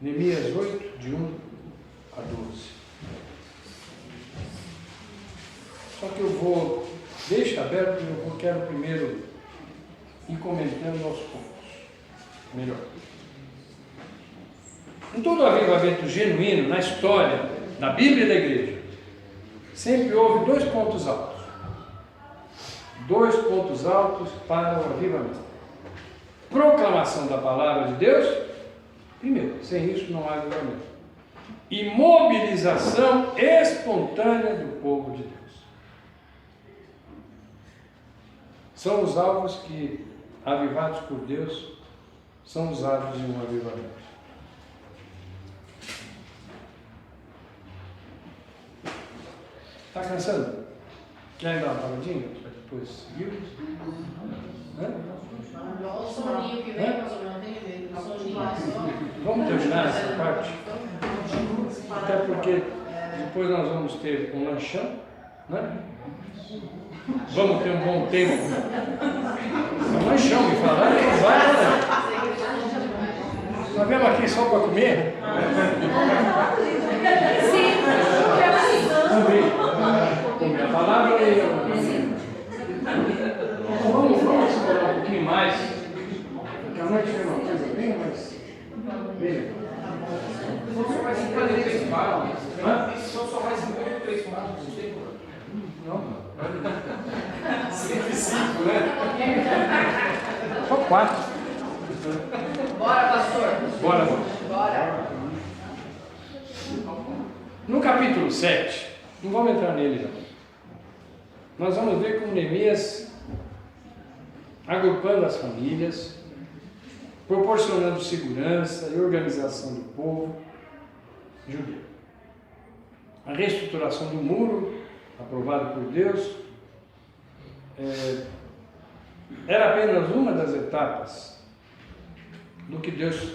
Neemias 8, de 1 a 12. Só que eu vou, deixa aberto, eu quero primeiro ir comentando aos poucos. Melhor. Em todo avivamento genuíno, na história da Bíblia e da Igreja, sempre houve dois pontos altos. Dois pontos altos para o avivamento. Proclamação da palavra de Deus, primeiro, sem isso não há avivamento. E mobilização espontânea do povo de Deus. São os alvos que, avivados por Deus, são usados em um avivamento. Está cansando? Quer dar uma paradinha? Para depois seguir? O soninho que vem, mais ou menos, tem jeito. O soninho lá só. Vamos terminar essa parte? Até porque depois nós vamos ter um lanchão, né? Vamos ter um bom tempo. Um lanchão, me falaram que não vai, né? Nós viemos aqui só para comer? Sim, Também. Comer a palavra e eu. Vamos pouquinho, mas bem legal. Só mais 53 páginas. Hã? Só mais 53 páginas, não tem problema. Não. 105, né? Só 4. Bora, pastor. Bora. Bora. No capítulo 7, não vamos entrar nele não. Nós vamos ver como Neemias, agrupando as famílias, proporcionando segurança e organização do povo judeu. A reestruturação do muro, aprovado por Deus, era apenas uma das etapas do que Deus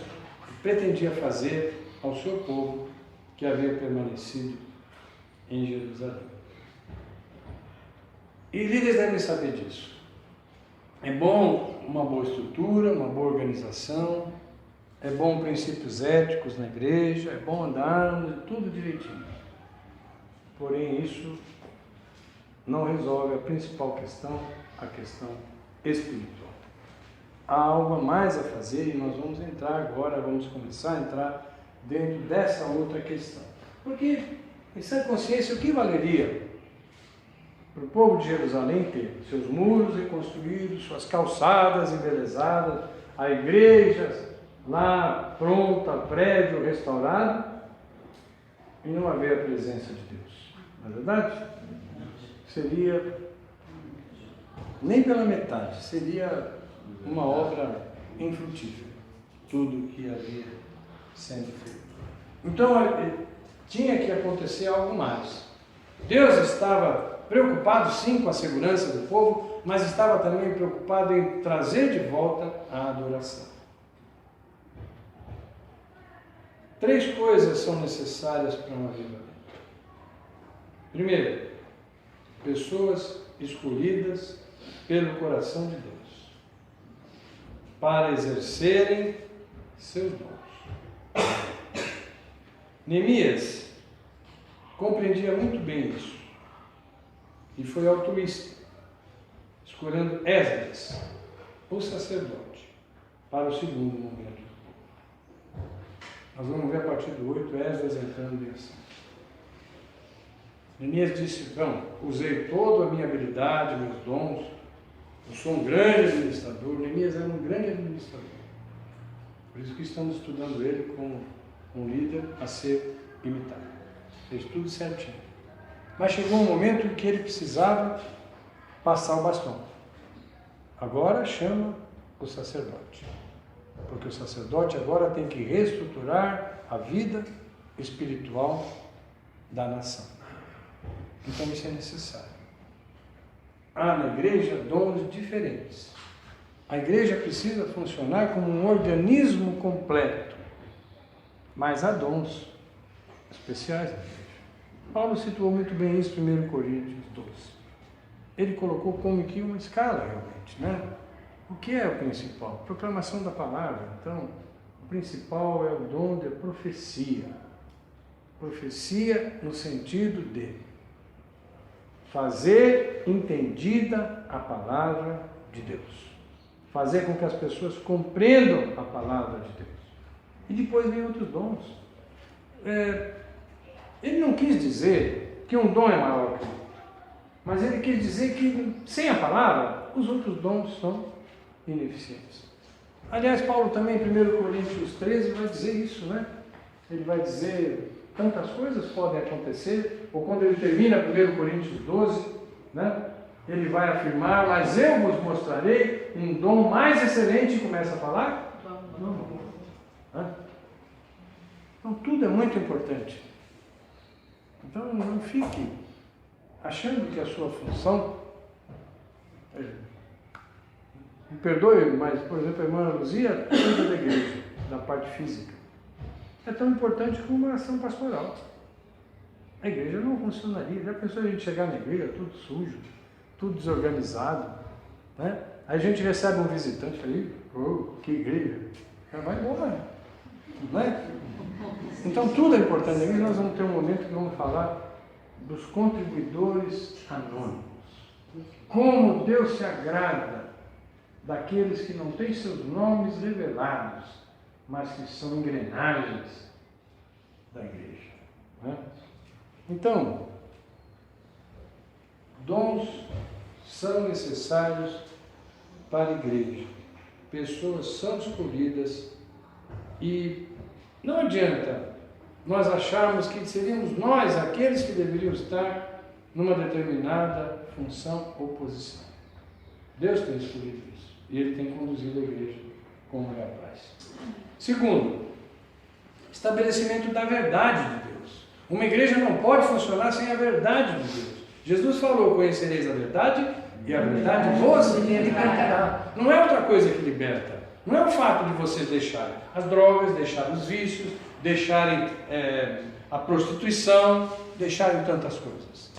pretendia fazer ao seu povo que havia permanecido em Jerusalém. E líderes devem saber disso. É bom uma boa estrutura, uma boa organização, é bom princípios éticos na igreja, é bom andarmos tudo direitinho. Porém, isso não resolve a principal questão, a questão espiritual. Há algo a mais a fazer e nós vamos entrar agora, vamos começar a entrar dentro dessa outra questão. Porque, em sã consciência, o que valeria para o povo de Jerusalém ter seus muros reconstruídos, suas calçadas embelezadas, a igreja lá pronta, prédio restaurado, e não haver a presença de Deus? Não é verdade? Seria nem pela metade, seria uma obra infrutífera, tudo que havia sendo feito. Então, tinha que acontecer algo mais. Deus estava preocupado sim com a segurança do povo, mas estava também preocupado em trazer de volta a adoração. 3 coisas são necessárias para um avivamento. Primeiro, pessoas escolhidas pelo coração de Deus para exercerem seus dons. Neemias compreendia muito bem isso e foi altruísta, escolhendo Esdras, o sacerdote, para o segundo momento. Nós vamos ver a partir do 8 Esdras entrando em ação. Neemias disse: "Bom, usei toda a minha habilidade, meus dons, eu sou um grande administrador." Neemias era um grande administrador. Por isso que estamos estudando ele como um líder a ser imitado. Fez tudo certinho. Mas chegou um momento em que ele precisava passar o bastão. Agora chama o sacerdote. Porque o sacerdote agora tem que reestruturar a vida espiritual da nação. Então isso é necessário. Há na igreja dons diferentes. A igreja precisa funcionar como um organismo completo. Mas há dons especiais na igreja. Paulo situou muito bem isso em 1 Coríntios 12. Ele colocou como que uma escala realmente, né? O que é o principal? Proclamação da palavra. Então, o principal é o dom de profecia. Profecia no sentido de fazer entendida a palavra de Deus. Fazer com que as pessoas compreendam a palavra de Deus. E depois vem outros dons. Ele não quis dizer que um dom é maior que o outro, mas ele quis dizer que sem a palavra, os outros dons são ineficientes. Aliás, Paulo também em 1 Coríntios 13 vai dizer isso, né? Ele vai dizer, tantas coisas podem acontecer, ou quando ele termina 1 Coríntios 12, né? Ele vai afirmar: "Mas eu vos mostrarei um dom mais excelente", e começa a falar? Então tudo é muito importante. Então não fique achando que a sua função, me perdoe, mas por exemplo a irmã Luzia cuida da igreja, da parte física. É tão importante como uma ação pastoral. A igreja não funcionaria. Já pensou a gente chegar na igreja tudo sujo, tudo desorganizado, né? Aí a gente recebe um visitante ali, que igreja, já vai embora, né? Então tudo é importante. E nós vamos ter um momento que vamos falar dos contribuidores anônimos. Como Deus se agrada daqueles que não têm seus nomes revelados, mas que são engrenagens da igreja. Né? Então, dons são necessários para a igreja. Pessoas são escolhidas e não adianta nós acharmos que seríamos nós aqueles que deveriam estar numa determinada função ou posição. Deus tem escolhido isso e Ele tem conduzido a igreja como é a paz. Segundo, estabelecimento da verdade de Deus. Uma igreja não pode funcionar sem a verdade de Deus. Jesus falou: conhecereis a verdade e a verdade vos libertará. Não é outra coisa que liberta. Não é o fato de vocês deixarem as drogas, deixarem os vícios, deixarem a prostituição, deixarem tantas coisas.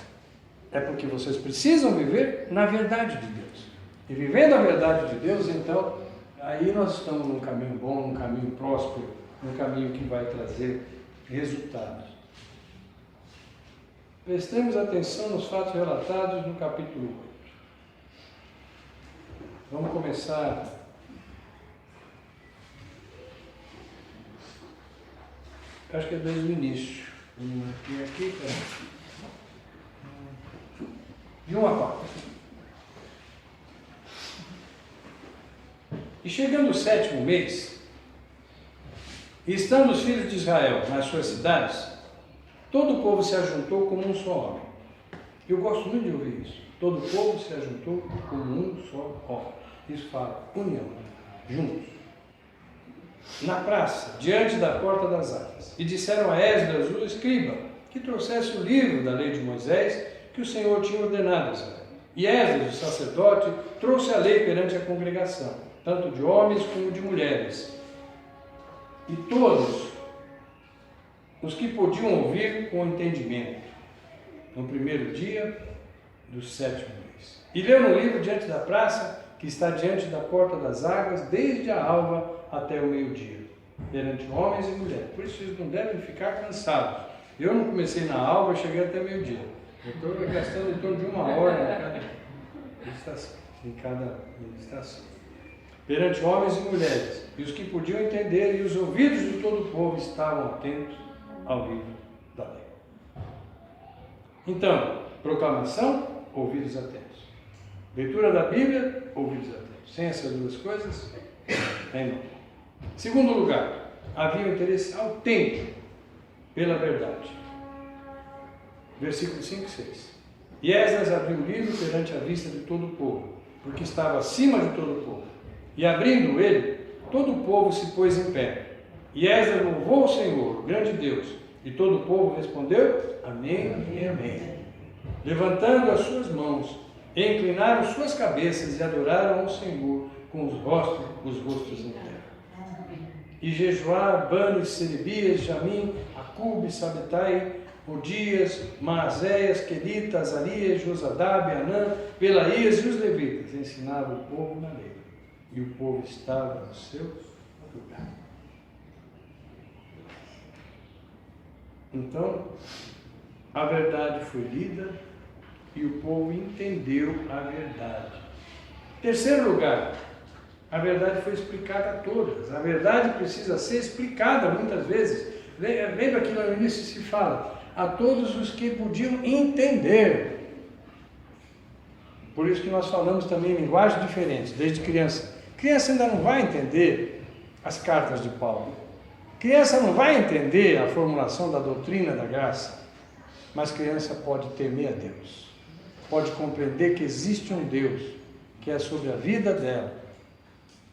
É porque vocês precisam viver na verdade de Deus. E vivendo a verdade de Deus, então, aí nós estamos num caminho bom, num caminho próspero, num caminho que vai trazer resultados. Prestemos atenção nos fatos relatados no capítulo 8. Vamos começar acho que é desde o início. E aqui, de 1 a 4. E chegando o 7º mês, e estando os filhos de Israel nas suas cidades, todo o povo se ajuntou como um só homem. Eu gosto muito de ouvir isso. Todo o povo se ajuntou como um só homem. Isso fala união, juntos. Na praça, diante da porta das águas. E disseram a Esdras, o escriba, que trouxesse o livro da lei de Moisés, que o Senhor tinha ordenado a Israel. E Esdras, o sacerdote, trouxe a lei perante a congregação, tanto de homens como de mulheres. E todos os que podiam ouvir com entendimento, no primeiro dia do 7º mês. E leu no livro diante da praça, que está diante da porta das águas, desde a alva até o meio-dia, perante homens e mulheres. Por isso vocês não devem ficar cansados. Eu não comecei na alva, eu cheguei até meio-dia. Eu estou gastando em torno de 1 hora em cada meditação. Perante homens e mulheres, e os que podiam entender, e os ouvidos de todo o povo estavam atentos ao livro da lei. Então, proclamação, ouvidos atentos. Leitura da Bíblia, ouvidos atentos. Sem essas duas coisas, é não. Segundo lugar, havia um interesse autêntico pela verdade. Versículos 5 e 6. E Esdras abriu o livro perante a vista de todo o povo, porque estava acima de todo o povo. E abrindo ele, todo o povo se pôs em pé. E Esdras louvou o Senhor, o grande Deus. E todo o povo respondeu: amém e amém. Levantando as suas mãos, e inclinaram suas cabeças e adoraram ao Senhor com os rostos em terra. E Jejuá, Bani, Serebias, Jamim, Acube, Sabetai, Odias, Maazéias, Quelita, Azarias, Josadabe, Anã, Pelaías e os levitas ensinavam o povo na lei. E o povo estava no seu lugar. Então, a verdade foi lida e o povo entendeu a verdade. Terceiro lugar, a verdade foi explicada a todas. A verdade precisa ser explicada muitas vezes. Lembra que no início se fala a todos os que podiam entender. Por isso que nós falamos também em linguagem diferente, desde criança. Criança ainda não vai entender as cartas de Paulo. Criança não vai entender a formulação da doutrina da graça. Mas criança pode temer a Deus. Pode compreender que existe um Deus que é sobre a vida dela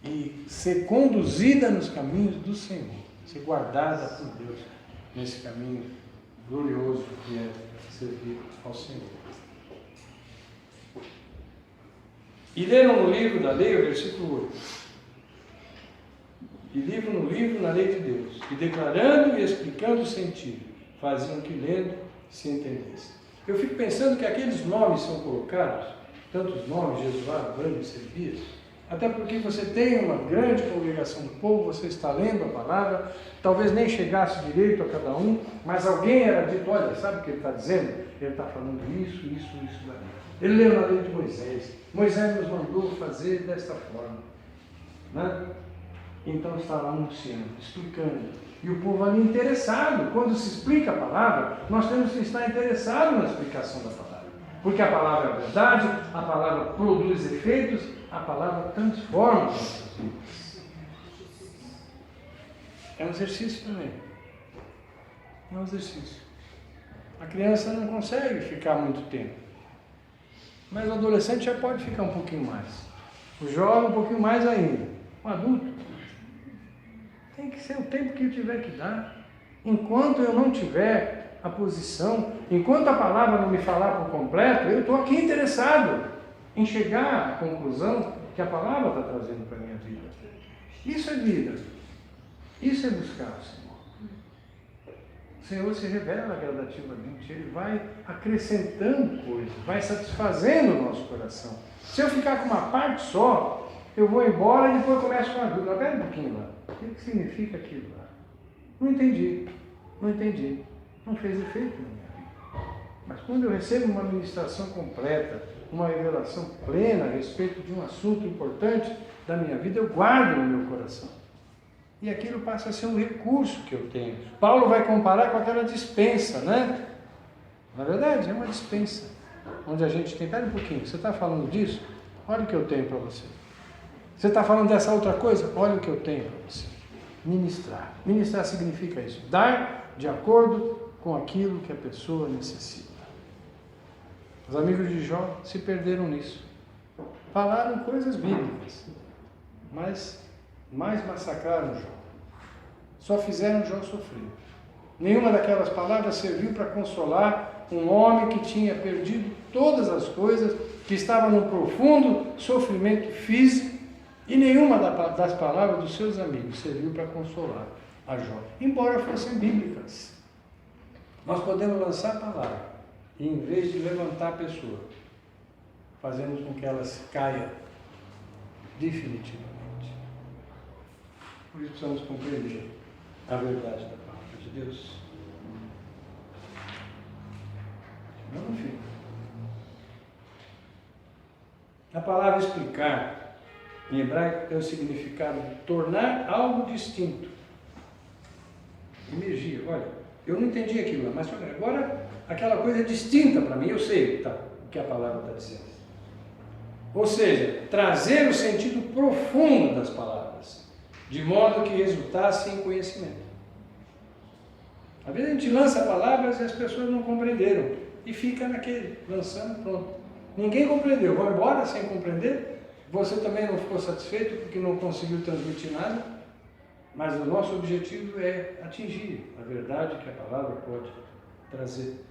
e ser conduzida nos caminhos do Senhor, ser guardada por Deus nesse caminho glorioso que é servir ao Senhor. E leram no livro da lei, o versículo 8. E livro no livro na lei de Deus, e declarando e explicando o sentido, faziam que lendo se entendesse. Eu fico pensando que aqueles nomes são colocados, tantos nomes, Jesuá, Bani, Serebias, até porque você tem uma grande congregação do povo, você está lendo a palavra, talvez nem chegasse direito a cada um, mas alguém era dito: olha, sabe o que ele está dizendo? Ele está falando isso, dali. Ele leu na lei de Moisés. Moisés nos mandou fazer desta forma. Né? Então está lá anunciando, explicando. E o povo ali interessado. Quando se explica a palavra, nós temos que estar interessados na explicação da palavra. Porque a palavra é a verdade, a palavra produz efeitos, a palavra transforma nossas vidas. É um exercício também. É um exercício. A criança não consegue ficar muito tempo. Mas o adolescente já pode ficar um pouquinho mais. O jovem um pouquinho mais ainda. O adulto tem que ser o tempo que eu tiver que dar. Enquanto eu não tiver a posição, enquanto a palavra não me falar por completo, eu estou aqui interessado em chegar à conclusão que a palavra está trazendo para a minha vida. Isso é vida. Isso é buscar o Senhor. O Senhor se revela gradativamente, Ele vai acrescentando coisas, vai satisfazendo o nosso coração. Se eu ficar com uma parte só, eu vou embora e depois começo com a dúvida. Espera um pouquinho lá. O que significa aquilo lá? Não entendi. Não fez efeito na minha vida. Mas quando eu recebo uma ministração completa, uma revelação plena a respeito de um assunto importante da minha vida, eu guardo no meu coração. E aquilo passa a ser um recurso que eu tenho. Paulo vai comparar com aquela dispensa, né? Na verdade, é uma dispensa. Onde a gente tem... Espera um pouquinho, você está falando disso? Olha o que eu tenho para você. Você está falando dessa outra coisa? Olha o que eu tenho para você. Ministrar. Ministrar significa isso. Dar de acordo com aquilo que a pessoa necessita. Os amigos de Jó se perderam nisso. Falaram coisas bíblicas, mas mais massacraram Jó. Só fizeram Jó sofrer. Nenhuma daquelas palavras serviu para consolar um homem que tinha perdido todas as coisas, que estava num profundo sofrimento físico, e nenhuma das palavras dos seus amigos serviu para consolar a Jó, embora fossem bíblicas. Nós podemos lançar a palavra, e em vez de levantar a pessoa, fazemos com que ela caia definitivamente. Por isso precisamos compreender a verdade da palavra de Deus. Não fica. A palavra explicar, em hebraico, tem o significado de tornar algo distinto. Emergir. Olha, eu não entendi aquilo, mas agora aquela coisa é distinta para mim, eu sei o que a palavra está dizendo. Ou seja, trazer o sentido profundo das palavras, de modo que resultasse em conhecimento. Às vezes a gente lança palavras e as pessoas não compreenderam, e fica naquele, lançando, pronto. Ninguém compreendeu, vão embora sem compreender. Você também não ficou satisfeito porque não conseguiu transmitir nada, mas o nosso objetivo é atingir a verdade que a palavra pode trazer.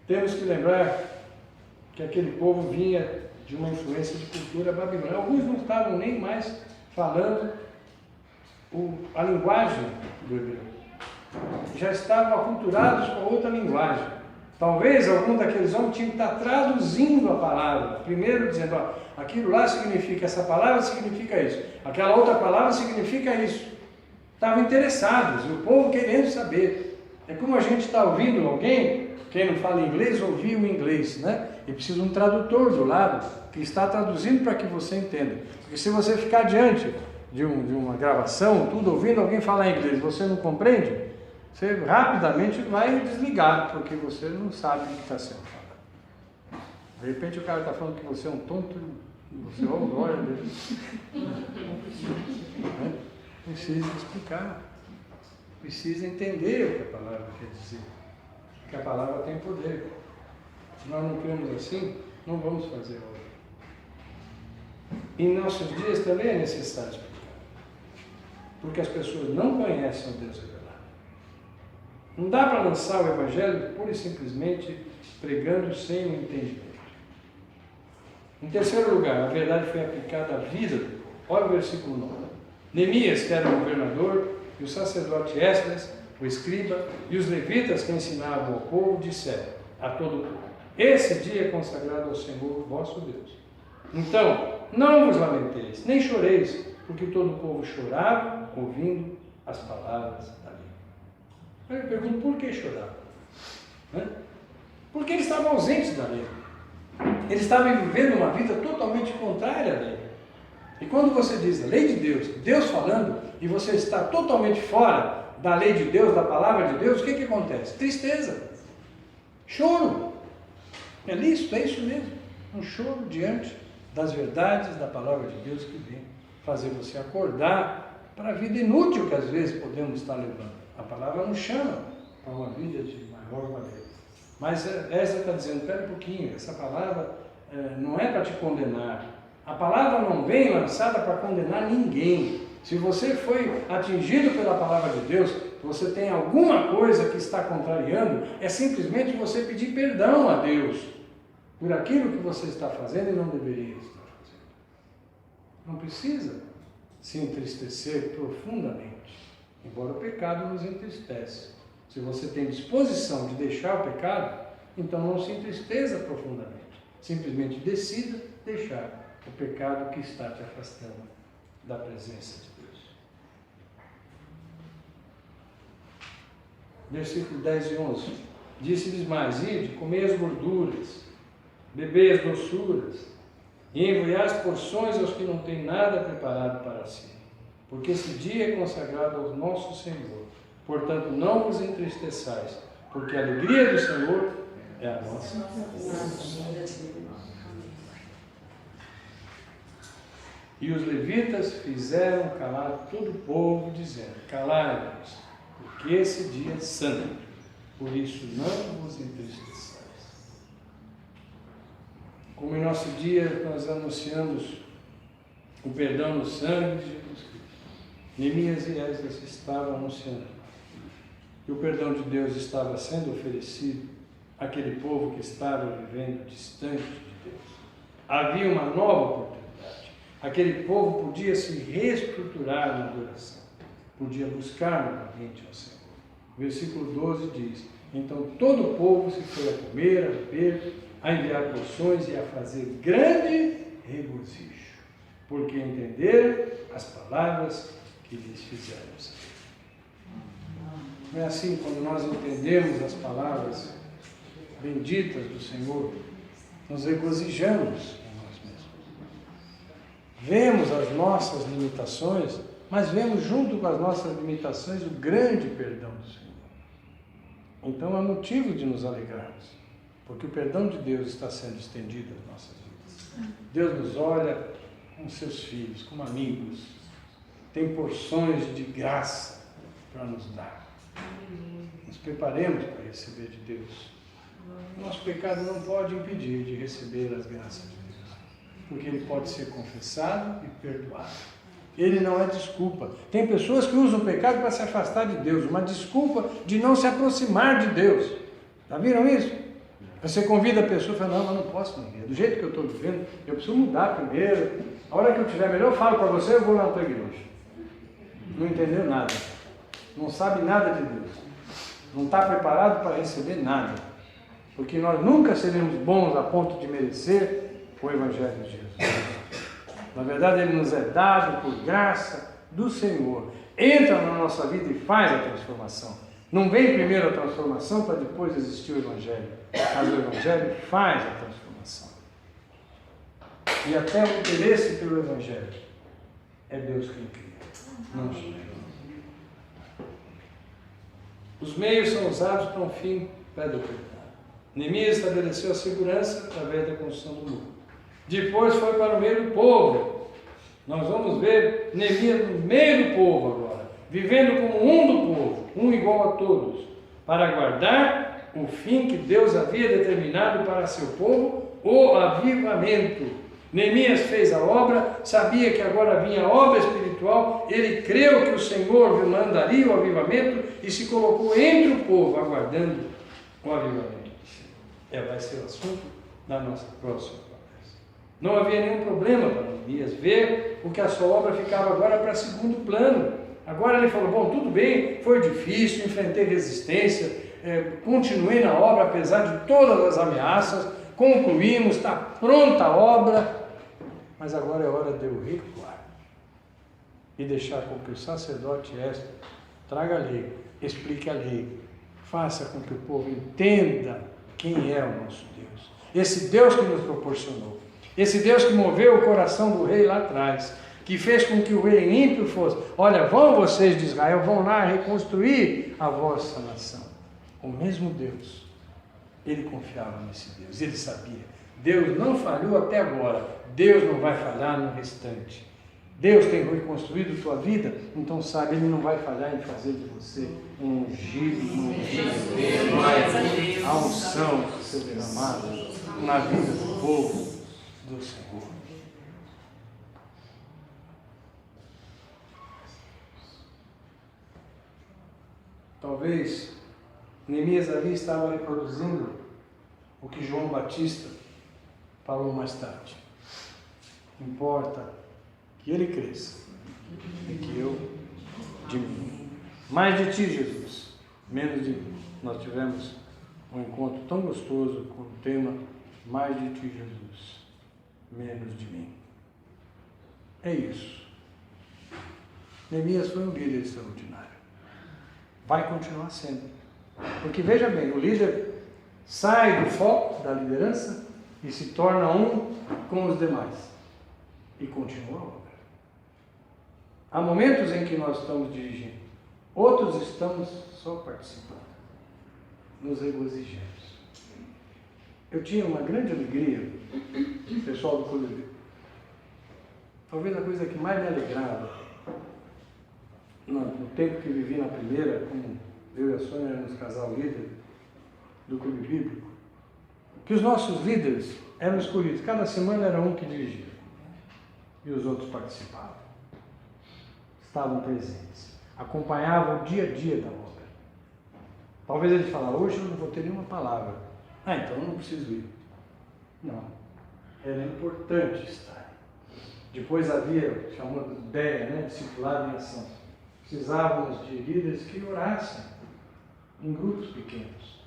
Temos que lembrar que aquele povo vinha de uma influência de cultura babilônica. Alguns não estavam nem mais falando a linguagem do hebreu. Já estavam aculturados com outra linguagem. Talvez algum daqueles homens tinham que estar traduzindo a palavra. Primeiro dizendo, aquilo lá significa, essa palavra significa isso. Aquela outra palavra significa isso. Estavam interessados, e o povo querendo saber. É como a gente está ouvindo alguém, quem não fala inglês, ouvir o inglês, né? E precisa de um tradutor do lado, que está traduzindo para que você entenda. Porque se você ficar diante de uma gravação, tudo ouvindo alguém falar inglês, você não compreende, você rapidamente vai desligar, porque você não sabe o que está sendo falado. De repente o cara está falando que você é um tonto, e você, glória a Deus. Precisa explicar, precisa entender o que a palavra quer dizer, que a palavra tem poder. Se nós não cremos assim, não vamos fazer a obra. Em nossos dias também é necessário explicar, porque as pessoas não conhecem o Deus revelado. Não dá para lançar o Evangelho pura e simplesmente pregando sem o entendimento. Em terceiro lugar, a verdade foi aplicada à vida do povo. Olha o versículo 9. Neemias, que era o governador, e o sacerdote Esdras, o escriba, e os levitas que ensinavam ao povo, disseram a todo o povo: esse dia é consagrado ao Senhor vosso Deus. Então, não vos lamenteis, nem choreis, porque todo o povo chorava, ouvindo as palavras da lei. Aí eu pergunto, por que choravam? Porque eles estavam ausentes da lei. Eles estavam vivendo uma vida totalmente contrária à lei. E quando você diz a lei de Deus, Deus falando, e você está totalmente fora da lei de Deus, da palavra de Deus, o que acontece? Tristeza, choro. É isso mesmo. Um choro diante das verdades da palavra de Deus que vem fazer você acordar para a vida inútil que às vezes podemos estar levando. A palavra nos chama para uma vida de maior valia. Mas essa está dizendo, espera um pouquinho, essa palavra não é para te condenar. A palavra não vem lançada para condenar ninguém. Se você foi atingido pela palavra de Deus, você tem alguma coisa que está contrariando, é simplesmente você pedir perdão a Deus por aquilo que você está fazendo e não deveria estar fazendo. Não precisa se entristecer profundamente, embora o pecado nos entristece. Se você tem disposição de deixar o pecado, então não se entristeça profundamente. Simplesmente decida deixar o pecado que está te afastando da presença de Deus. Versículo 10 e 11. Disse-lhes mais: ide, comei as gorduras, bebei as doçuras, e enviai as porções aos que não têm nada preparado para si, porque esse dia é consagrado ao nosso Senhor. Portanto, não vos entristeçais, porque a alegria do Senhor é a nossa. E os levitas fizeram calar todo o povo, dizendo: calai-vos, porque esse dia é santo, por isso não vos entristeçais. Como em nosso dia nós anunciamos o perdão no sangue de Jesus Cristo, Neemias e Esdras estavam anunciando que o perdão de Deus estava sendo oferecido àquele povo que estava vivendo distante de Deus. Havia uma nova oportunidade. Aquele povo podia se reestruturar na adoração, podia buscar novamente ao Senhor. O versículo 12 diz: então todo o povo se foi a comer, a beber, a enviar porções e a fazer grande regozijo, porque entenderam as palavras que lhes fizeram saber. Não é assim quando nós entendemos as palavras benditas do Senhor, nos regozijamos. Vemos as nossas limitações, mas vemos junto com as nossas limitações o grande perdão do Senhor. Então há motivo de nos alegrarmos, porque o perdão de Deus está sendo estendido às nossas vidas. Deus nos olha como seus filhos, como amigos, tem porções de graça para nos dar. Nos preparemos para receber de Deus. Nosso pecado não pode impedir de receber as graças de Deus, porque ele pode ser confessado e perdoado. Ele não é desculpa. Tem pessoas que usam o pecado para se afastar de Deus, uma desculpa de não se aproximar de Deus. Já viram isso? Você convida a pessoa e fala: não, eu não posso viver. Do jeito que eu estou vivendo, eu preciso mudar primeiro. A hora que eu estiver melhor, eu falo para você, eu vou lá na tua igreja. Não entendeu nada. Não sabe nada de Deus. Não está preparado para receber nada. Porque nós nunca seremos bons a ponto de merecer o Evangelho de Jesus. Na verdade, ele nos é dado por graça do Senhor. Entra na nossa vida e faz a transformação. Não vem primeiro a transformação para depois existir o Evangelho. Mas o Evangelho faz a transformação. E até o interesse pelo Evangelho é Deus quem cria, não sou eu. Os meios são usados para um fim pré-determinado. Neemias estabeleceu a segurança através da construção do muro. Depois foi para o meio do povo. Nós vamos ver Neemias no meio do povo agora, vivendo como um do povo, um igual a todos, para aguardar o fim que Deus havia determinado para seu povo, o avivamento. Neemias fez a obra, sabia que agora vinha a obra espiritual, ele creu que o Senhor mandaria o avivamento e se colocou entre o povo, aguardando o avivamento. Vai ser o assunto da nossa próxima conversa. Não havia nenhum problema para Neemias ver o que a sua obra ficava agora para segundo plano. Agora ele falou: bom, tudo bem, foi difícil, enfrentei resistência, continuei na obra apesar de todas as ameaças, concluímos, está pronta a obra, mas agora é hora de eu recuar e deixar com que o sacerdote Esdras traga a lei, explique a lei, faça com que o povo entenda quem é o nosso Deus. Esse Deus que nos proporcionou, esse Deus que moveu o coração do rei lá atrás, que fez com que o rei ímpio fosse: olha, vão vocês de Israel, vão lá reconstruir a vossa nação. O mesmo Deus, ele confiava nesse Deus, ele sabia, Deus não falhou até agora, Deus não vai falhar no restante. Deus tem reconstruído a tua vida, então sabe, ele não vai falhar em fazer de você um ungido, a unção ser derramada na vida do povo do Senhor. Talvez Neemias ali estava reproduzindo o que João Batista falou mais tarde. Importa que ele cresça e que eu diminua. Mais de ti, Jesus, menos de mim. Nós tivemos um encontro tão gostoso com o tema mais de ti, Jesus, menos de mim. É isso. Neemias foi um líder extraordinário. Vai continuar sendo. Porque veja bem, o líder sai do foco da liderança e se torna um com os demais. E continua a obra. Há momentos em que nós estamos dirigindo, outros estamos só participando. Nos regozijamos. Eu tinha uma grande alegria, pessoal do Clube. Talvez a coisa que mais me alegrava, no tempo que vivi na primeira, como eu e a Sônia éramos casal líder do Clube Bíblico, que os nossos líderes eram escolhidos. Cada semana era um que dirigia. E os outros participavam. Estavam presentes. Acompanhavam o dia a dia da obra. Talvez ele falasse: hoje eu não vou ter nenhuma palavra. Então eu não preciso ir. Não. Era importante estar. Depois havia, chamando ideia, discipulado em ação. Precisávamos de líderes que orassem em grupos pequenos.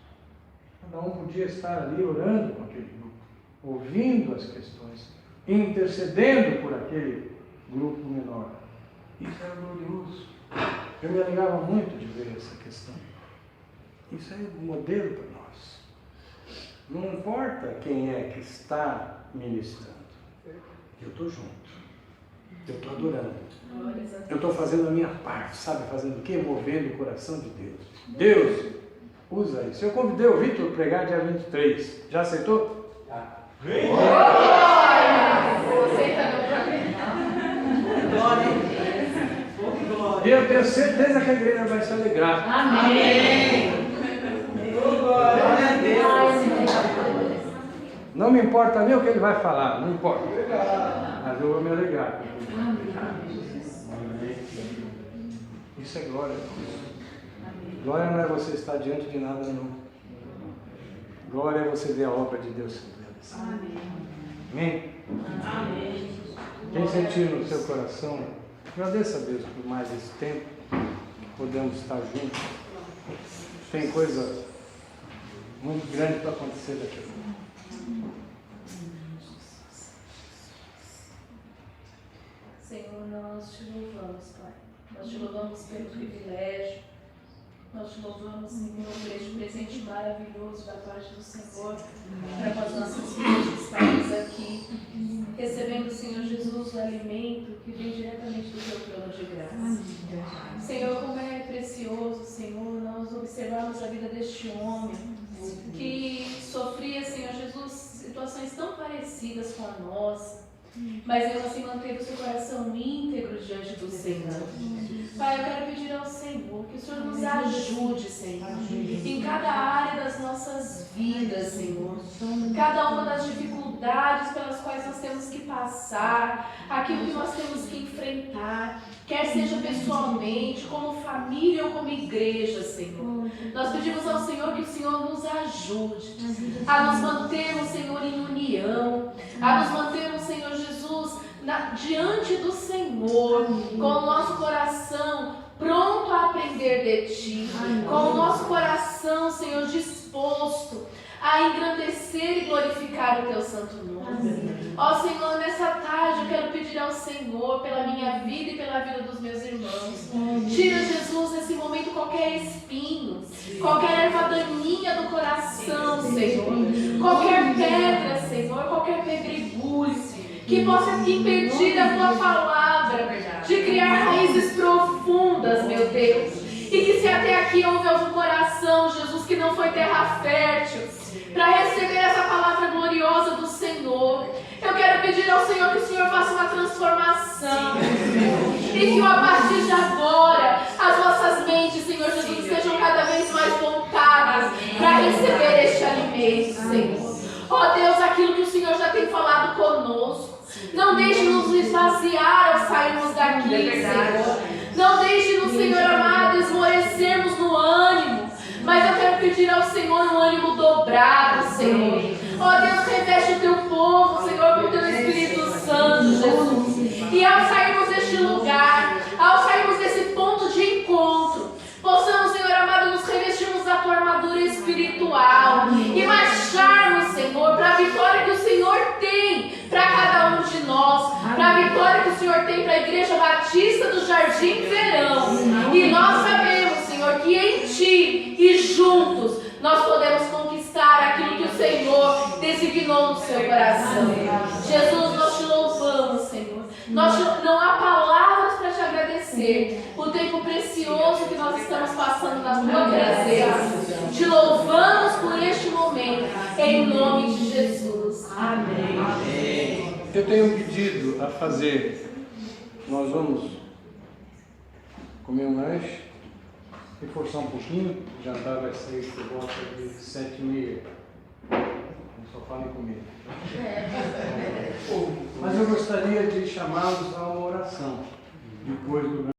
Cada um podia estar ali orando com aquele grupo, ouvindo as questões, intercedendo por aquele grupo menor. Isso era glorioso. Eu me alegrava muito de ver essa questão. Isso é um modelo para nós. Não importa quem é que está ministrando. Eu estou junto. Eu estou adorando. Eu estou fazendo a minha parte. Sabe fazendo o quê? Movendo o coração de Deus. Deus, usa isso. Eu convidei o Vitor a pregar dia 23. Já aceitou? Já. E eu tenho certeza que a igreja vai se alegrar. Amém. Glória a Deus. Não me importa nem o que ele vai falar, não importa. Mas eu vou me alegrar. Isso é glória. Glória não é você estar diante de nada, não. Glória é você ver a obra de Deus sendo realizada. Amém? Amém. Quem sentir no seu coração, agradeça a Deus por mais esse tempo que podemos estar juntos. Tem coisa muito grande para acontecer daqui a pouco. Senhor, nós te louvamos, Pai. Nós te louvamos pelo privilégio. Nós te louvamos, Senhor, por este presente maravilhoso da parte do Senhor para com as nossas vidas que estamos aqui, recebendo, Senhor Jesus, o alimento que vem diretamente do teu trono de graça. Senhor, como é precioso, Senhor, nós observamos a vida deste homem que sofria, Senhor Jesus, situações tão parecidas com a nossa, mas mesmo assim manter o seu coração íntegro diante do Senhor. Pai, eu quero pedir ao Senhor que o Senhor nos ajude, Senhor, em cada área das nossas vidas, Senhor. Cada uma das dificuldades pelas quais nós temos que passar, aquilo que nós temos que enfrentar, quer seja pessoalmente, como família ou como igreja, Senhor. Nós pedimos ao Senhor que o Senhor nos ajude a nos mantermos, Senhor, em união, a nos mantermos, Senhor Jesus, diante do Senhor, com o nosso coração pronto a aprender de Ti, com o nosso coração, Senhor, disposto a engrandecer e glorificar o Teu santo nome. Ó Senhor, nessa tarde eu quero pedir ao Senhor pela minha vida e pela vida dos meus irmãos. Tira, Jesus, nesse momento qualquer espinho, qualquer erva daninha do coração, Senhor, qualquer pedra, Senhor, qualquer pedregulho que possa impedir a Tua palavra de criar raízes profundas, meu Deus. E que se até aqui houve algum coração, Jesus, que não foi terra fértil para receber essa palavra gloriosa do Senhor, eu quero pedir ao Senhor que o Senhor faça uma transformação. E que a partir de agora, as nossas mentes, Senhor Jesus, sejam cada vez mais voltadas para receber este alimento, Senhor. Ó Deus, aquilo que o Senhor já tem falado conosco, não deixe-nos esvaziar ao sairmos daqui, Senhor. Não deixe-nos, Senhor amado, esmorecermos no ânimo. Mas eu quero pedir ao Senhor um ânimo dobrado, Senhor. Ó Deus, reveste o teu povo, Senhor, com o teu Espírito Santo, Jesus. E ao sairmos deste lugar, ao sairmos desse ponto de encontro, possamos, Senhor amado, nos revestirmos da tua armadura espiritual e marcharmos, Senhor, para a vitória que o Senhor tem para cada um de nós, para a vitória que o Senhor tem para a Igreja Batista do Jardim Verão. E nós sabemos, Senhor, que em Ti e juntos nós podemos conquistar aquilo que o Senhor designou no seu coração. Jesus, nós te louvamos, Senhor. Não há palavras para te agradecer o tempo precioso que nós estamos passando na tua presença. Te louvamos por este momento, em nome de Jesus. Amém. Eu tenho um pedido a fazer. Nós vamos comer um lanche, reforçar um pouquinho. O jantar vai sair por volta de 7h30. Só falem comigo. Mas eu gostaria de chamá-los a uma oração depois do